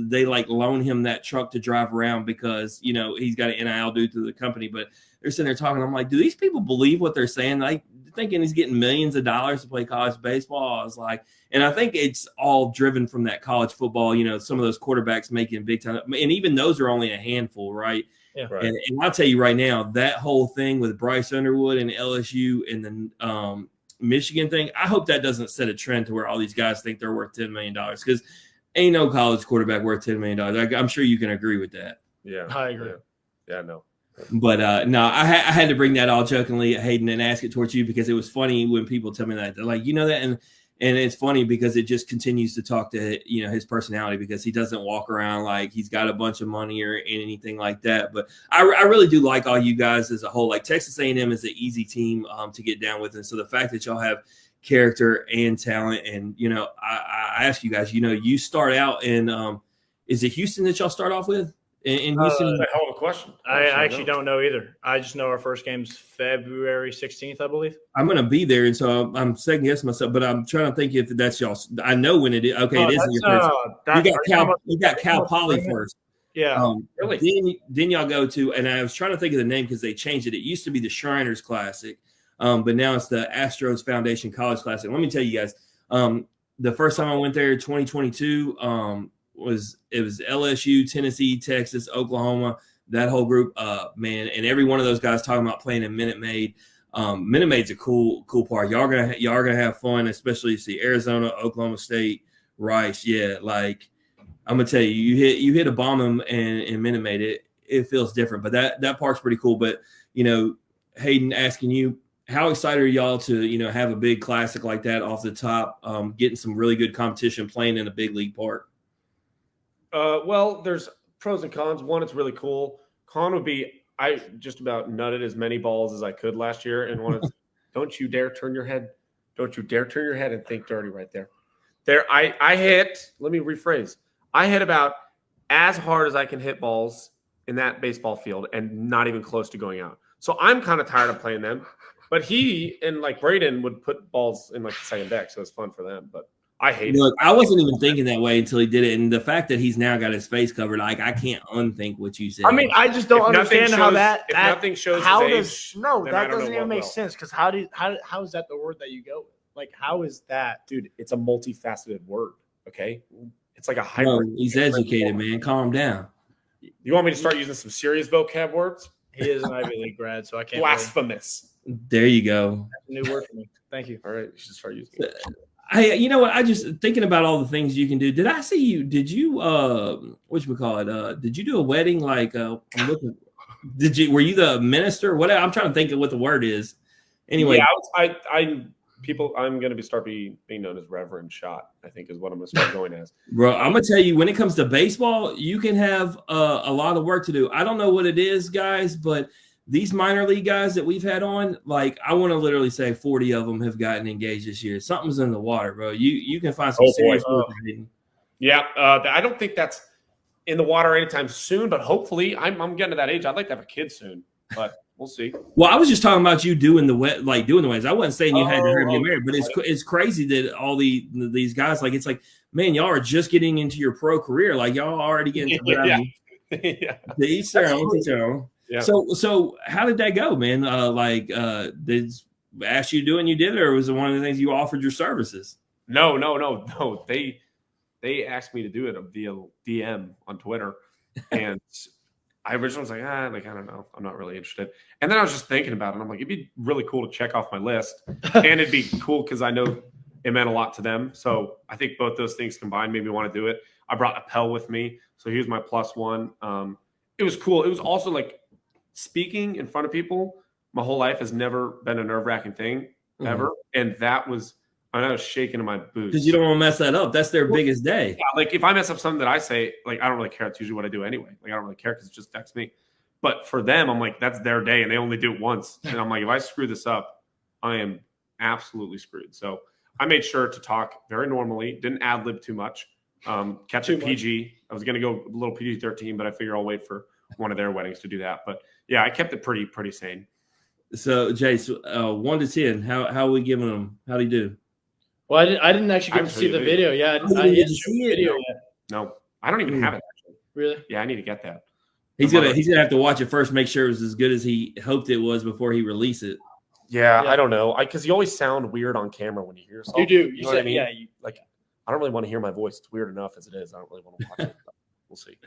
loan him that truck to drive around because, he's got an NIL due to the company. But they're sitting there talking. I'm like, do these people believe what they're saying? Thinking he's getting millions of dollars to play college baseball. I was like, and I think it's all driven from that college football, some of those quarterbacks making big time. And even those are only a handful, right? Yeah. Right. And I'll tell you right now, that whole thing with Bryce Underwood and LSU and the Michigan thing, I hope that doesn't set a trend to where all these guys think they're worth $10 million because ain't no college quarterback worth $10 million. I'm sure you can agree with that. Yeah. I agree. Yeah, no. But no, I had to bring that all jokingly, Hayden, and ask it towards you because it was funny when people tell me that. They're like, that, and it's funny because it just continues to talk to his personality because he doesn't walk around like he's got a bunch of money or anything like that. But I really do like all you guys as a whole. Like Texas A&M is an easy team to get down with, and so the fact that y'all have character and talent, and I ask you guys, you start out in is it Houston that y'all start off with? In Houston? That's a hell of a question. I actually don't know either. I just know our first game's February 16th, I believe. I'm going to be there, and so I'm second guessing myself, but I'm trying to think if that's y'all. I know when it is. Okay, it is in your first. You got Cal Poly first. Yeah. Really? Then y'all go to, and I was trying to think of the name because they changed it. It used to be the Shriners Classic, but now it's the Astros Foundation College Classic. Let me tell you guys, the first time I went there, 2022, was LSU, Tennessee, Texas, Oklahoma, that whole group, man, and every one of those guys talking about playing in Minute Maid. Minute Maid's a cool part. Y'all gonna have fun, especially see Arizona, Oklahoma State, Rice. Yeah, like I'm gonna tell you, you hit a bomb in Minute Maid, it feels different. But that part's pretty cool. But Hayden, asking you, how excited are y'all to have a big classic like that off the top, getting some really good competition, playing in a big league park? Well, there's pros and cons. One, it's really cool. Con would be I just about nutted as many balls as I could last year, and one is don't you dare turn your head. Don't you dare turn your head and think dirty right there. I hit, let me rephrase. I hit about as hard as I can hit balls in that baseball field and not even close to going out. So I'm kind of tired of playing them. But he and like Braden would put balls in like the second deck, so it's fun for them. But I hate it. I wasn't even thinking that way until he did it. And the fact that he's now got his face covered, like I can't unthink what you said. I mean, I just don't understand how that. If nothing shows how his does age, no? then That I don't doesn't know even what make will. sense. Because how is that the word that you go with? Like, how is that? Dude, it's a multifaceted word. Okay, it's like a No, hybrid. he's educated, man. Calm down. You want me to start using some serious vocab words? He is an Ivy League grad, so I can't. Blasphemous. There you go. New word for me. Thank you. All right, you should start using it. You know what? I just thinking about all the things you can do. Did I see you? Did you did you do a wedding? Like I'm looking. Were you the minister? What I'm trying to think of what the word is. Anyway, yeah, I'm going to start being known as Reverend Schott, I think is what I'm going to start going as. bro, I'm gonna tell you, when it comes to baseball, you can have a lot of work to do. I don't know what it is, guys, but these minor league guys that we've had on, like I want to literally say 40 of them have gotten engaged this year. Something's in the water, bro. You can find some serious work. Yeah, I don't think that's in the water anytime soon, but hopefully I'm getting to that age. I'd like to have a kid soon, but we'll see. Well, I was just talking about you doing the weddings. I wasn't saying you had to hurry to get married, but it's crazy that all these guys, like, it's like, man, y'all are just getting into your pro career, like y'all already getting to yeah. the each their own. Yeah. So how did that go, man? Did ask you to do it and you did it, or was it one of the things you offered your services? No. They asked me to do it via DM on Twitter, and I originally was like, I don't know, I'm not really interested. And then I was just thinking about it. And I'm like, it'd be really cool to check off my list, and it'd be cool because I know it meant a lot to them. So I think both those things combined made me want to do it. I brought Appel with me, so he was my plus one. It was cool. It was also like speaking in front of people. My whole life has never been a nerve-wracking thing ever, and that was. I was shaking in my boots because you don't want to mess that up. That's their biggest day. Yeah, like if I mess up something that I say, like I don't really care. That's usually what I do anyway. Like I don't really care because it just affects me. But for them, I'm like, that's their day, and they only do it once. And I'm like, if I screw this up, I am absolutely screwed. So I made sure to talk very normally, didn't ad lib too much, kept it PG. I was going to go a little PG-13, but I figure I'll wait for one of their weddings to do that. But yeah, I kept it pretty sane. So Jace, 1 to 10, how are we giving them? How'd he do? Well, I didn't actually get to see the video. Yeah, I didn't see the video yet. No, I don't even have it actually. Really? Yeah, I need to get that. He's gonna have to watch it first, make sure it was as good as he hoped it was before he released it. Yeah. I don't know. Because you always sound weird on camera when you hear something. You do. You know what I mean? Yeah. I don't really want to hear my voice. It's weird enough as it is. I don't really want to watch it. We'll see.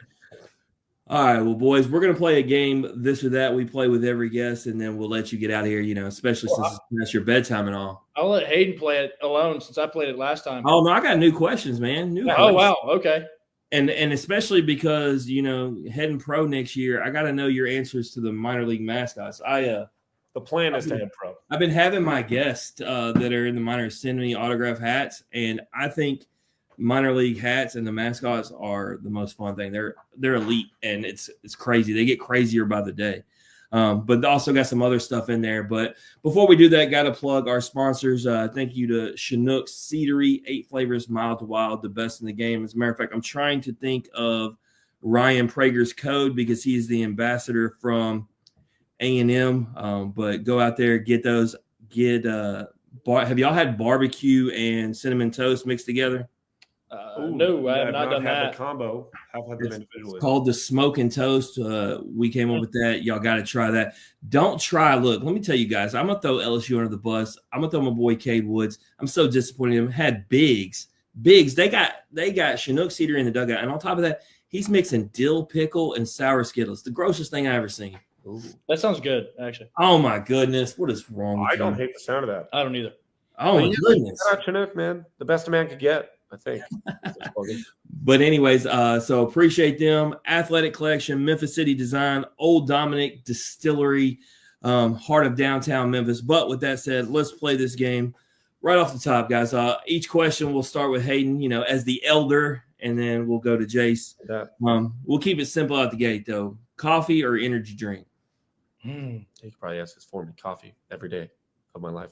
All right, well, boys, we're gonna play a game, this or that. We play with every guest, and then we'll let you get out of here. Especially since that's your bedtime and all. I'll let Hayden play it alone since I played it last time. Oh no, I got new questions, man. Oh wow, okay. And especially because heading pro next year, I got to know your answers to the minor league mascots. The plan is to head pro. I've been having my guests that are in the minors send me autograph hats, and I think minor league hats and the mascots are the most fun thing. They're elite, and it's crazy. They get crazier by the day. But also got some other stuff in there. But before we do that, got to plug our sponsors. Thank you to Chinook's Cedary, 8 flavors, mild to wild, the best in the game. As a matter of fact, I'm trying to think of Ryan Prager's code because he's the ambassador from A&M. But go out there, get those. Have y'all had barbecue and cinnamon toast mixed together? No, I have not done had that. the combo. Have had them It's individually. called the smoke and toast. We came up with that. Y'all got to try that. Don't try. Look, let me tell you guys. I'm gonna throw LSU under the bus. I'm gonna throw my boy Cade Woods. I'm so disappointed in him. Had bigs. They got Chinook cedar in the dugout, and on top of that, he's mixing dill pickle and sour Skittles. The grossest thing I ever seen. Ooh. That sounds good, actually. Oh my goodness, what is wrong with I don't you? hate the sound of that. I don't either. Oh my goodness. Shout out Chinook, man. The best a man could get, I think. But anyways, so appreciate them. Athletic Collection, Memphis City Design, Old Dominic Distillery, heart of downtown Memphis. But with that said, let's play this game right off the top, guys. Each question we'll start with Hayden, as the elder, and then we'll go to Jace. We'll keep it simple out the gate, though. Coffee or energy drink? He could probably ask this for me. Coffee every day of my life.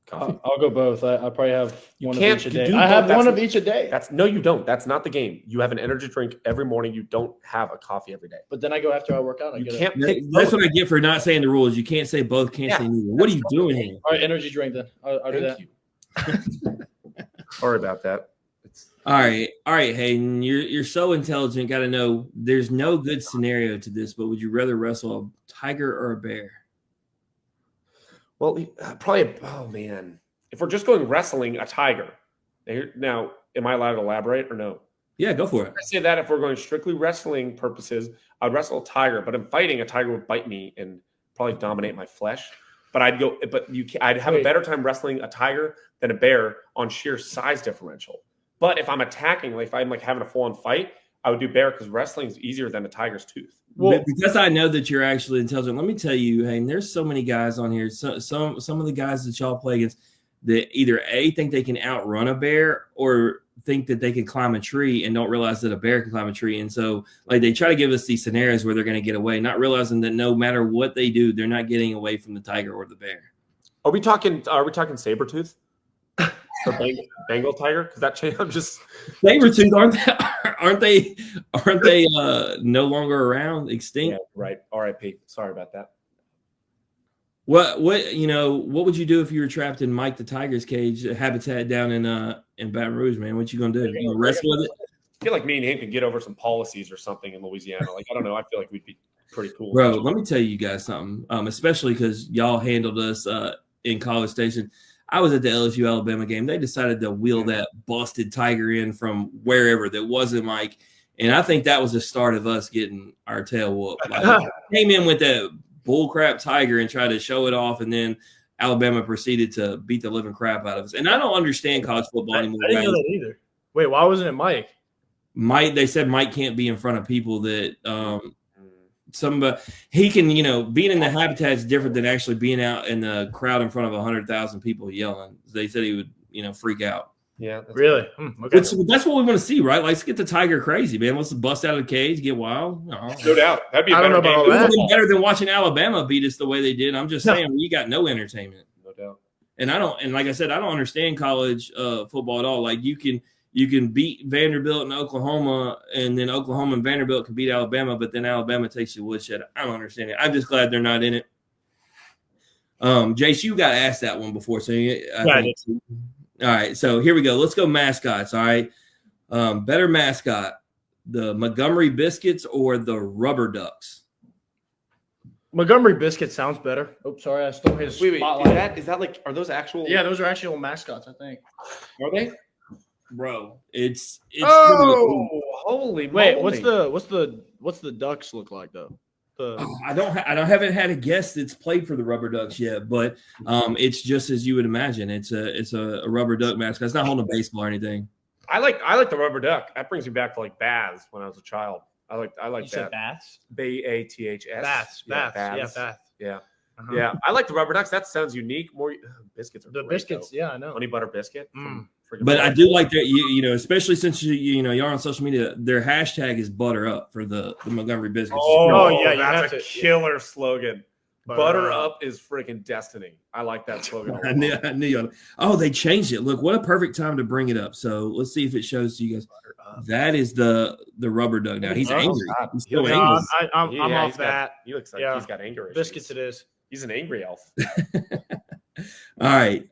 Coffee. I'll go both. I probably have one of can't each a day. do I have both. one of each a day. No, you don't. That's not the game. You have an energy drink every morning. You don't have a coffee every day. But then I go after I work out. I You get can't it. pick That's both. what I get for not saying the rules. You can't say both, can't say neither. What are you doing here? All right, energy drink then. I'll do that. Thank you. Sorry about that. All right, Hayden. You're so intelligent. Got to know there's no good scenario to this, but would you rather wrestle a tiger or a bear? Well, probably. Oh man, if we're just going wrestling, a tiger. Now, am I allowed to elaborate or no? Yeah, go for it. I say that if we're going strictly wrestling purposes, I'd wrestle a tiger. But in fighting, a tiger would bite me and probably dominate my flesh. But I'd have a better time wrestling a tiger than a bear on sheer size differential. But if I'm attacking, like if I'm like having a full-on fight, I would do bear because wrestling is easier than a tiger's tooth. Well, because I know that you're actually intelligent, let me tell you, Hayden, there's so many guys on here. Some of the guys that y'all play against that either A, think they can outrun a bear or think that they can climb a tree and don't realize that a bear can climb a tree. And so like they try to give us these scenarios where they're going to get away, not realizing that no matter what they do, they're not getting away from the tiger or the bear. Are we talking saber tooth? Or Bengal tiger? Because that change, I'm just Saber-tooth, aren't they no longer around, extinct? Yeah, right. R.I.P. Sorry about that. What would you do if you were trapped in Mike the Tiger's cage habitat down in Baton Rouge, man? What you gonna do? You wrestle with it? I feel like me and him could get over some policies or something in Louisiana. Like, I don't know. I feel like we'd be pretty cool. Bro, let me tell you guys something. Especially because y'all handled us in College Station. I was at the LSU Alabama game. They decided to wheel that busted tiger in from wherever that wasn't Mike. And I think that was the start of us getting our tail whooped. Like, came in with that bullcrap tiger and tried to show it off, and then Alabama proceeded to beat the living crap out of us. And I don't understand college football anymore. I didn't know that either. Wait, why wasn't it Mike? They said Mike can't be in front of people that he can, being in the habitat is different than actually being out in the crowd in front of 100,000 people yelling. They said he would, freak out. Yeah. Really? Okay. That's what we want to see, right? Let's get the tiger crazy, man. Let's bust out of the cage, get wild. No doubt. That'd be a I don't better know about game. all It would that. have been better than watching Alabama beat us the way they did. I'm just saying, you got no entertainment. No doubt. And like I said, I don't understand college football at all. Like you can beat Vanderbilt and Oklahoma, and then Oklahoma and Vanderbilt can beat Alabama, but then Alabama takes you woodshed. I don't understand it. I'm just glad they're not in it. Jace, you got asked that one before, so all right, so here we go. Let's go mascots. All right, better mascot, the Montgomery Biscuits or the Rubber Ducks? Montgomery Biscuit sounds better. Oh, sorry, I stole his spotlight. Is that like, are those actual? Yeah, those are actual mascots, I think. Are they? Bro, it's holy Wait, moly. what's the Ducks look like though? I haven't had a guest that's played for the Rubber Ducks yet, but it's just as you would imagine. It's a Rubber Duck mascot. It's not holding a baseball or anything. I like the rubber duck. That brings me back to like baths when I was a child. I like You that. said baths? Baths. Baths. Yeah, Bath. Yeah. Uh-huh. Yeah. I like the rubber ducks. That sounds unique. More biscuits are The great, biscuits, though. yeah, I know. Honey butter biscuit. But I do like that, especially since you're on social media, their hashtag is butter up for the Montgomery Biscuits. Oh, yeah, you that's have a to- killer slogan. Butter Butter up. up is freaking destiny. I like that slogan. I knew y'all. Oh, they changed it. Look, what a perfect time to bring it up. So let's see if it shows to you guys. That is the Rubber Duck now. He's angry. He's still Yeah, angry. I'm off that. He looks like Yeah. he's got anger issues. Biscuits it is. He's an angry elf. All right.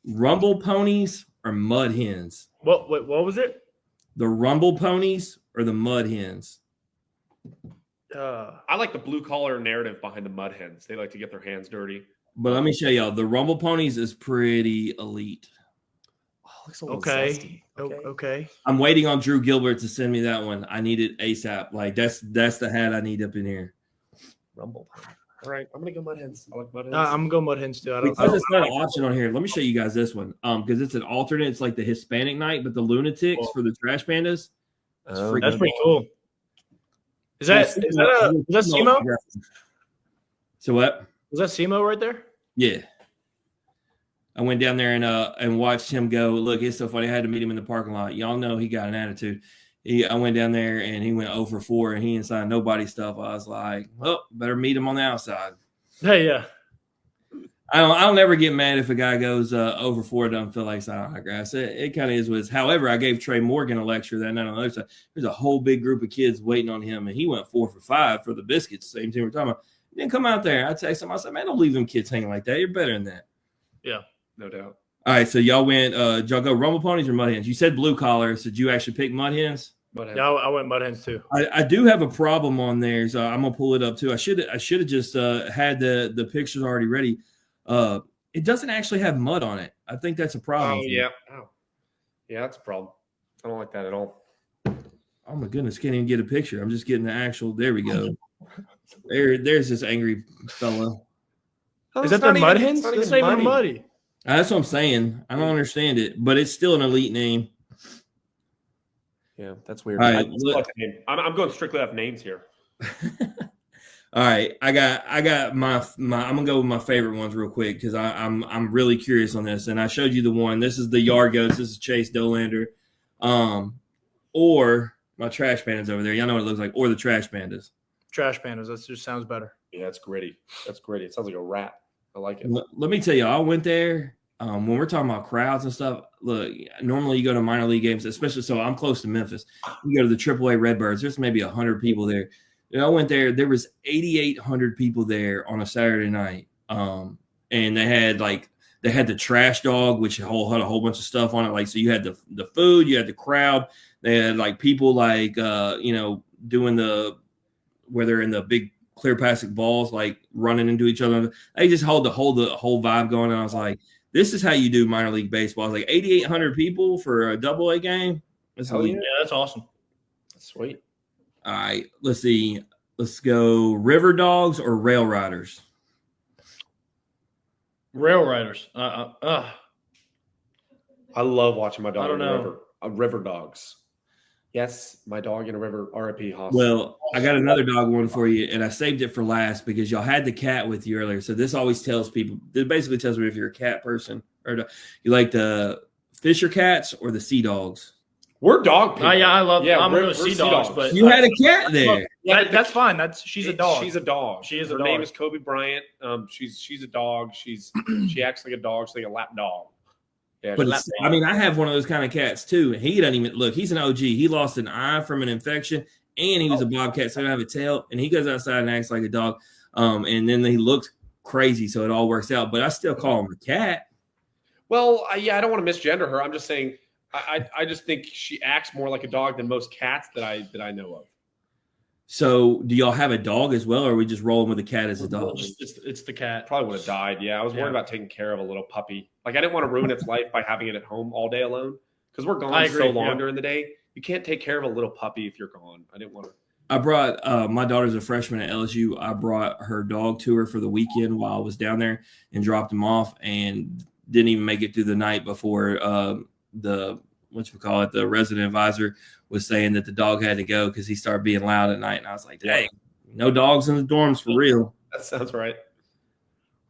Rumble ponies or mud hens? What was it? the Rumble Ponies or the Mud Hens? I like the blue collar narrative behind the Mud Hens. They like to get their hands dirty. But let me show y'all. The Rumble Ponies is pretty elite. Okay. Okay. I'm waiting on Drew Gilbert to send me that one. I need it ASAP. Like that's the hat I need up in here. Rumble. All right, I'm gonna go Mud Hens. I like Mud Hens. I'm gonna go Mud Hens too. Because it's not an option on here. Let me show you guys this one. Because it's an alternate. It's like the Hispanic night, but the Lunatics for the Trash Pandas. That's pretty cool. Is that SEMO? So what? Was that SEMO right there? Yeah. I went down there and watched him go. Look, it's so funny. I had to meet him in the parking lot. Y'all know he got an attitude. I went down there and he went 0 for 4 and he didn't sign nobody's stuff. I was like, well, better meet him on the outside. Hey, yeah. I'll never get mad if a guy goes 0 for 4 doesn't feel like signing autographs. It kind of is what it is. However, I gave Trey Morgan a lecture that night on the other side. There's a whole big group of kids waiting on him, and he went 4 for 5 for the biscuits. Same team we're talking about. He didn't come out there. I text him. I said, man, don't leave them kids hanging like that. You're better than that. Yeah, no doubt. All right, so y'all went. Did y'all go Rumble Ponies or Mud Hens? You said blue collar. So did you actually pick Mud Hens? Yeah, I went Mud Hens too. I do have a problem on there, so I'm gonna pull it up too. I should have just had the pictures already ready. It doesn't actually have mud on it. I think that's a problem. Oh yeah, yeah, that's a problem. I don't like that at all. Oh my goodness, can't even get a picture. I'm just getting the actual. There we go. There's this angry fella. Is that the Mud Hens? That's not even muddy. That's what I'm saying. I don't understand it, but it's still an elite name. Yeah, that's weird. All right, I'm going strictly off names here. All right, I got my I'm gonna go with my favorite ones real quick because I'm really curious on this, and I showed you the one. This is the Yard Goats. This is Chase Dolander, or my Trash Pandas over there. Y'all know what it looks like, or the Trash Pandas. Trash Pandas. That just sounds better. Yeah, that's gritty. That's gritty. It sounds like a rat. I like it. Let me tell you, I went there. When we're talking about crowds and stuff, look, normally you go to minor league games, especially so I'm close to Memphis. You go to the AAA Redbirds. There's maybe 100 people there. I went there. There was 8,800 people there on a Saturday night, and they had the trash dog, which had a whole bunch of stuff on it. Like so, you had the food, you had the crowd. They had like people like doing where they're in the big clear plastic balls, like running into each other. They just hold the whole vibe going. And I was like, this is how you do minor league baseball. It's like 8,800 people for a AA game. Yeah, that's awesome. That's sweet. All right, let's see. Let's go River Dogs or Rail Riders. Rail Riders. I love watching my dog in the river. River Dogs. Yes, my dog in a river. R.I.P. Hoss. Well, I got another dog one for you, and I saved it for last because y'all had the cat with you earlier. So this always tells people. It basically tells me if you're a cat person or you like the Fisher cats or the Sea Dogs. We're dog people. Yeah, I love. Yeah, I'm going to Sea Dogs, but you had a cat there. Yeah, that's fine. She's a dog. She's a dog. She is a dog. dog. Her name is Kobe Bryant. She's a dog. She acts like a dog. She's like a lap dog. Yeah, but I mean, I have one of those kind of cats too. And he doesn't even look. He's an OG. He lost an eye from an infection, and he was a bobcat, so he don't have a tail. And he goes outside and acts like a dog. And then he looks crazy, so it all works out. But I still call him a cat. Well, I don't want to misgender her. I'm just saying. I just think she acts more like a dog than most cats that I know of. So, do y'all have a dog as well, or are we just rolling with the cat as a dog? It's the cat. Probably would have died. Yeah, I was worried about taking care of a little puppy. Like I didn't want to ruin its life by having it at home all day alone because we're gone so long during the day. You can't take care of a little puppy if you're gone. I didn't want to. I brought my daughter's a freshman at LSU. I brought her dog to her for the weekend while I was down there and dropped him off, and didn't even make it through the night before the resident advisor was saying that the dog had to go because he started being loud at night. And I was like, dang, no dogs in the dorms for real. That sounds right.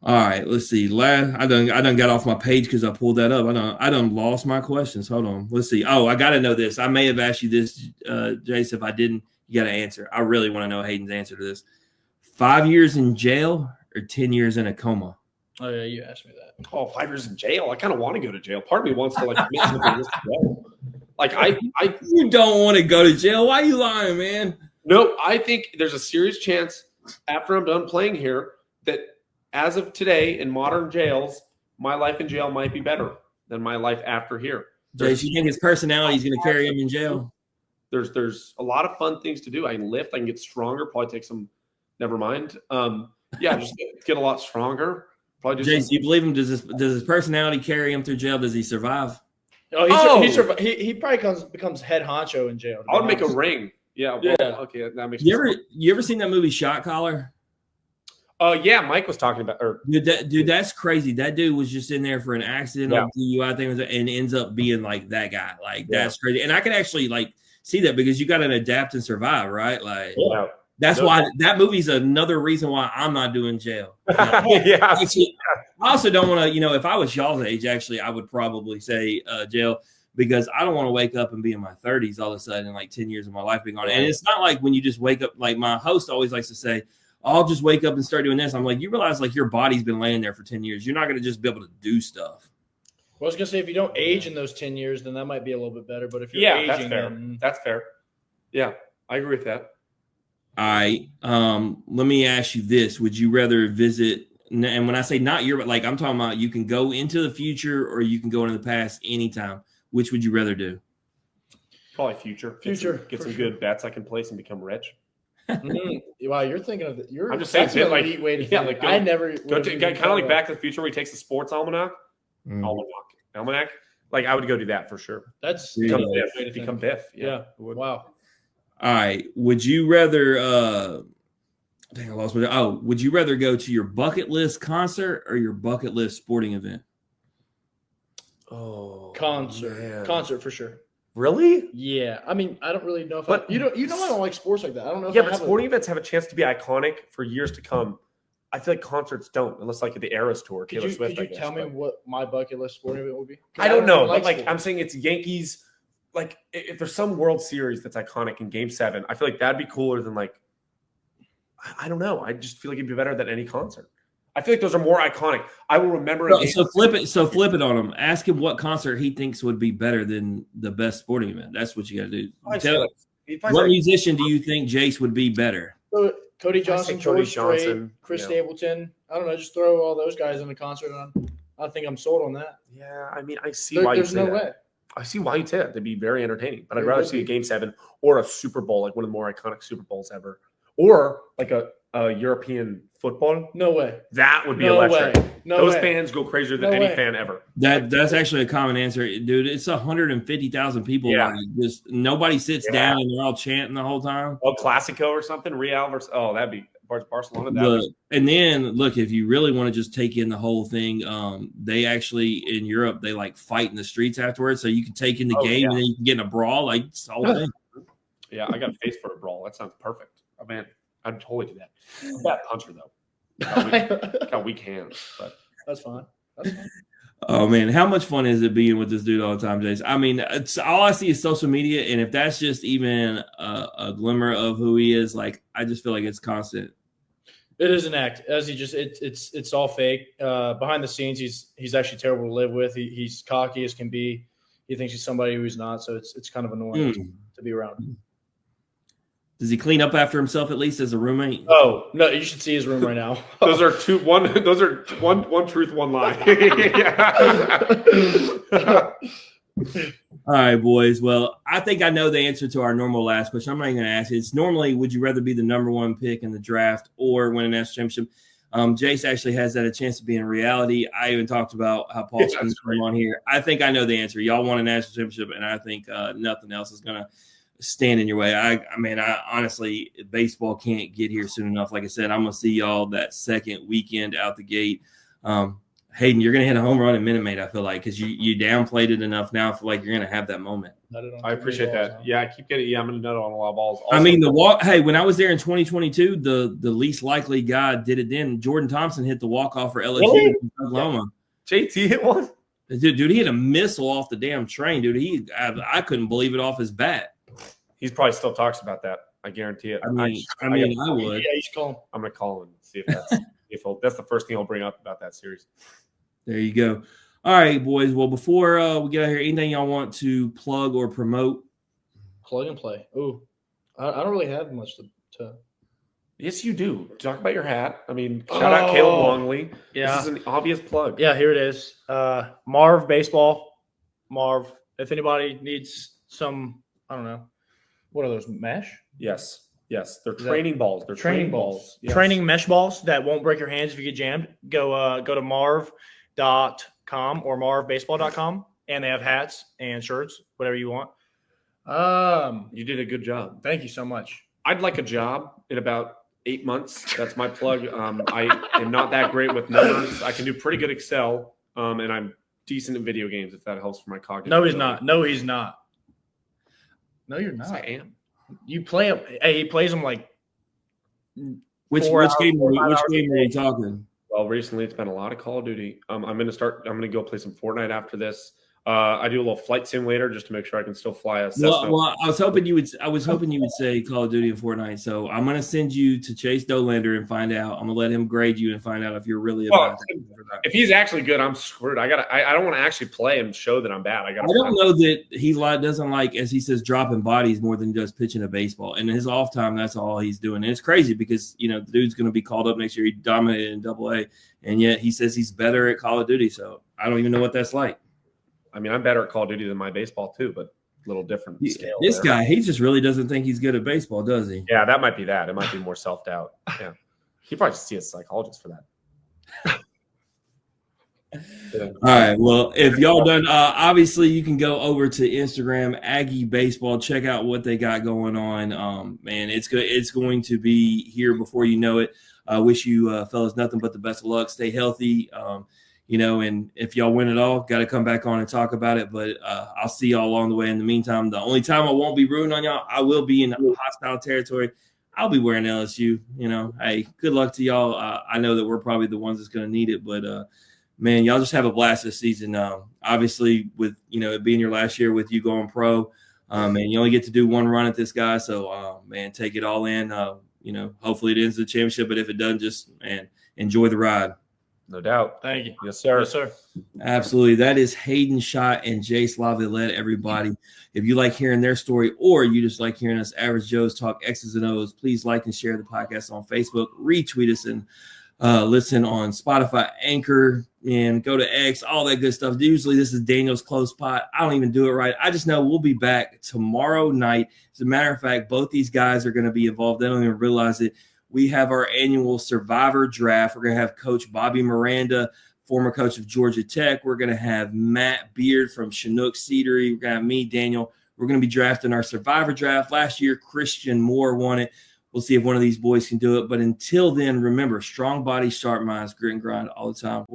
All right, let's see. I done got off my page because I pulled that up. I done lost my questions. Hold on. Let's see. Oh, I got to know this. I may have asked you this, Jace. If I didn't, you got to answer. I really want to know Hayden's answer to this. 5 years in jail or 10 years in a coma? Oh, yeah, you asked me that. Oh, 5 years in jail. I kind of want to go to jail. Part of me wants to admit something to go. Like you don't want to go to jail. Why are you lying, man? No, I think there's a serious chance after I'm done playing here that as of today in modern jails, my life in jail might be better than my life after here. Jace, you think his personality is going to carry him in jail? There's a lot of fun things to do. I can lift. I can get stronger. Probably take some. Never mind. Yeah, just get a lot stronger. Probably do. Jace, do you believe him? Does his personality carry him through jail? Does he survive? He probably becomes head honcho in jail. I would make a ring. Yeah. Well, okay, that makes. You ever seen that movie Shot Collar? Yeah, Mike was talking about. Dude, that's crazy. That dude was just in there for an accident or DUI thing, and ends up being like that guy. Like that's crazy. And I can actually like see that because you got to adapt and survive, right? Like that's why that movie's another reason why I'm not doing jail. Actually, I also don't want to. If I was y'all's age, actually, I would probably say jail. Because I don't want to wake up and be in my 30s all of a sudden, like 10 years of my life being gone. And it's not like when you just wake up, like my host always likes to say, I'll just wake up and start doing this. I'm like, you realize like your body's been laying there for 10 years. You're not going to just be able to do stuff. Well, I was going to say, if you don't age in those 10 years, then that might be a little bit better. But if you're aging, that's fair. That's fair. Yeah, I agree with that. All right. Let me ask you this. Would you rather visit, and when I say not your, but like I'm talking about you can go into the future or you can go into the past anytime. Which would you rather do? Probably future. Get some good bets I can place and become rich. Wow, you're thinking of it. I'm just saying, that's an elite way to think. Like I never go to kind of like Back to the Future where he takes the sports almanac. Almanac. Like I would go do that for sure. That's become Biff. Yeah. Wow. All right. Would you rather? Dang, I lost my. Oh, would you rather go to your bucket list concert or your bucket list sporting event? Oh, concert for sure. Really? Yeah. I mean, I don't really know if I don't like sports like that. I don't know. But sporting events have a chance to be iconic for years to come. I feel like concerts don't, unless like the Eras tour. Taylor Swift. Could you tell me what my bucket list sporting event would be? I don't know, but like I'm saying, it's Yankees. Like if there's some World Series that's iconic in Game 7, I feel like that'd be cooler than like. I don't know. I just feel like it'd be better than any concert. I feel like those are more iconic. I will remember. So flip it on him. Ask him what concert he thinks would be better than the best sporting event. That's what you got to do. What musician do you think Jace would be better? Cody Johnson, George Strait, Chris Stapleton. I don't know. Just throw all those guys in the concert on. I think I'm sold on that. Yeah, I mean, I see why you say that. There's no way. I see why you say that. They'd be very entertaining. But I'd rather see a Game 7 or a Super Bowl, like one of the more iconic Super Bowls ever, or like a European football. No way. That would be electric. Those fans go crazier than any fan ever. That's actually a common answer, dude. It's 150,000 people. Yeah. Like, just nobody sits down and they're all chanting the whole time. El Clasico or something. Real versus that'd be Barcelona. And then look, if you really want to just take in the whole thing, they actually in Europe they like fight in the streets afterwards, so you can take in the game and then you can get in a brawl, like it's the whole thing. Yeah, I got a face for a brawl. That sounds perfect. Oh man. I'd totally do that. I'm a bad puncher though. Got weak hands, but that's fine. Oh man, how much fun is it being with this dude all the time, Jace? I mean, it's all I see is social media, and if that's just even a glimmer of who he is, like I just feel like it's constant. It is an act, as he just it's all fake. Behind the scenes, he's actually terrible to live with. He's cocky as can be. He thinks he's somebody who he's not, so it's kind of annoying to be around. Does he clean up after himself at least as a roommate? Oh no, you should see his room right now. Those are one truth, one lie. All right, boys. Well, I think I know the answer to our normal last question. I'm not even going to ask it. It's normally, would you rather be the number one pick in the draft or win a national championship? Jace actually has that a chance to be in reality. I even talked about how Paul's going to come on here. I think I know the answer. Y'all want a national championship, and I think nothing else is going to stand in your way. I mean, I honestly, baseball can't get here soon enough. Like I said, I'm going to see y'all that second weekend out the gate. Hayden, you're going to hit a home run in Minute Maid, I feel like, because you downplayed it enough now. I feel like you're going to have that moment. I appreciate that. Yeah, I keep getting – I'm going to nut on a lot of balls. Also, I mean, when I was there in 2022, the least likely guy did it then. Jordan Thompson hit the walk-off for LSU in Oklahoma. JT hit one? Dude, he hit a missile off the damn train, dude. I couldn't believe it off his bat. He probably still talks about that. I guarantee it. I would. Yeah, you should call him. I'm going to call him and see if that's the first thing he'll bring up about that series. There you go. All right, boys. Well, before we get out here, anything y'all want to plug or promote? Plug and play. Ooh, I don't really have much to. Yes, you do. Talk about your hat. I mean, shout out Caleb Longley. Yeah. This is an obvious plug. Yeah, here it is. Marv Baseball. Marv, if anybody needs some, I don't know, What are those, mesh? Yes. They're training balls. They're Training balls. Yes. Training mesh balls that won't break your hands if you get jammed. Go to marv.com or marvbaseball.com, and they have hats and shirts, whatever you want. You did a good job. Thank you so much. I'd like a job in about 8 months. That's my plug. I am not that great with numbers. I can do pretty good Excel, and I'm decent at video games, if that helps for my cognitive. No, he's not. No, he's not. No, you're Yes, not. I am. You play him. Hey, he plays them like Which 4 hours, game? 4 or 5 Which hours game a are you day. talking? Well, recently it's been a lot of Call of Duty. I'm going to go play some Fortnite after this. I do a little flight simulator just to make sure I can still fly a Cessna. Well, I was hoping you would say Call of Duty and Fortnite. So I'm gonna send you to Chase Dolander and find out. I'm gonna let him grade you and find out if you're really about it. If he's actually good, I'm screwed. I don't want to actually play and show that I'm bad. I don't know that he doesn't like, as he says, dropping bodies more than he does pitching a baseball. And in his off time, that's all he's doing. And it's crazy because the dude's gonna be called up next year. He dominated in AA, and yet he says he's better at Call of Duty. So I don't even know what that's like. I mean, I'm better at Call of Duty than my baseball too, but a little different scale. This guy, he just really doesn't think he's good at baseball, does he? Yeah, that might be that. It might be more self-doubt. Yeah. He probably should see a psychologist for that. All right. Well, if y'all done, obviously you can go over to Instagram, Aggie Baseball, check out what they got going on. Man, it's good. It's going to be here before you know it. I wish you fellas nothing but the best of luck. Stay healthy. And if y'all win it all, got to come back on and talk about it. But I'll see y'all along the way. In the meantime, the only time I won't be rooting on y'all, I will be in hostile territory. I'll be wearing LSU. Hey, good luck to y'all. I know that we're probably the ones that's going to need it, but man, y'all just have a blast this season. Obviously, with it being your last year with you going pro, and you only get to do one run at this guy. So, man, take it all in. Hopefully it ends the championship, but if it doesn't, just enjoy the ride. No doubt. Thank you. Yes, sir. Yes, sir. Absolutely. That is Hayden, Schott, and Jace Laviolette, everybody. If you like hearing their story or you just like hearing us average Joes talk X's and O's, please like and share the podcast on Facebook, retweet us, and listen on Spotify, Anchor, and go to X, all that good stuff. Usually this is Daniel's close pot. I don't even do it right. I just know we'll be back tomorrow night. As a matter of fact, both these guys are going to be involved. They don't even realize it. We have our annual Survivor Draft. We're going to have Coach Bobby Miranda, former coach of Georgia Tech. We're going to have Matt Beard from Chinook Cedary. We're going to have me, Daniel. We're going to be drafting our Survivor Draft. Last year, Christian Moore won it. We'll see if one of these boys can do it. But until then, remember, strong body, sharp minds, grit and grind all the time.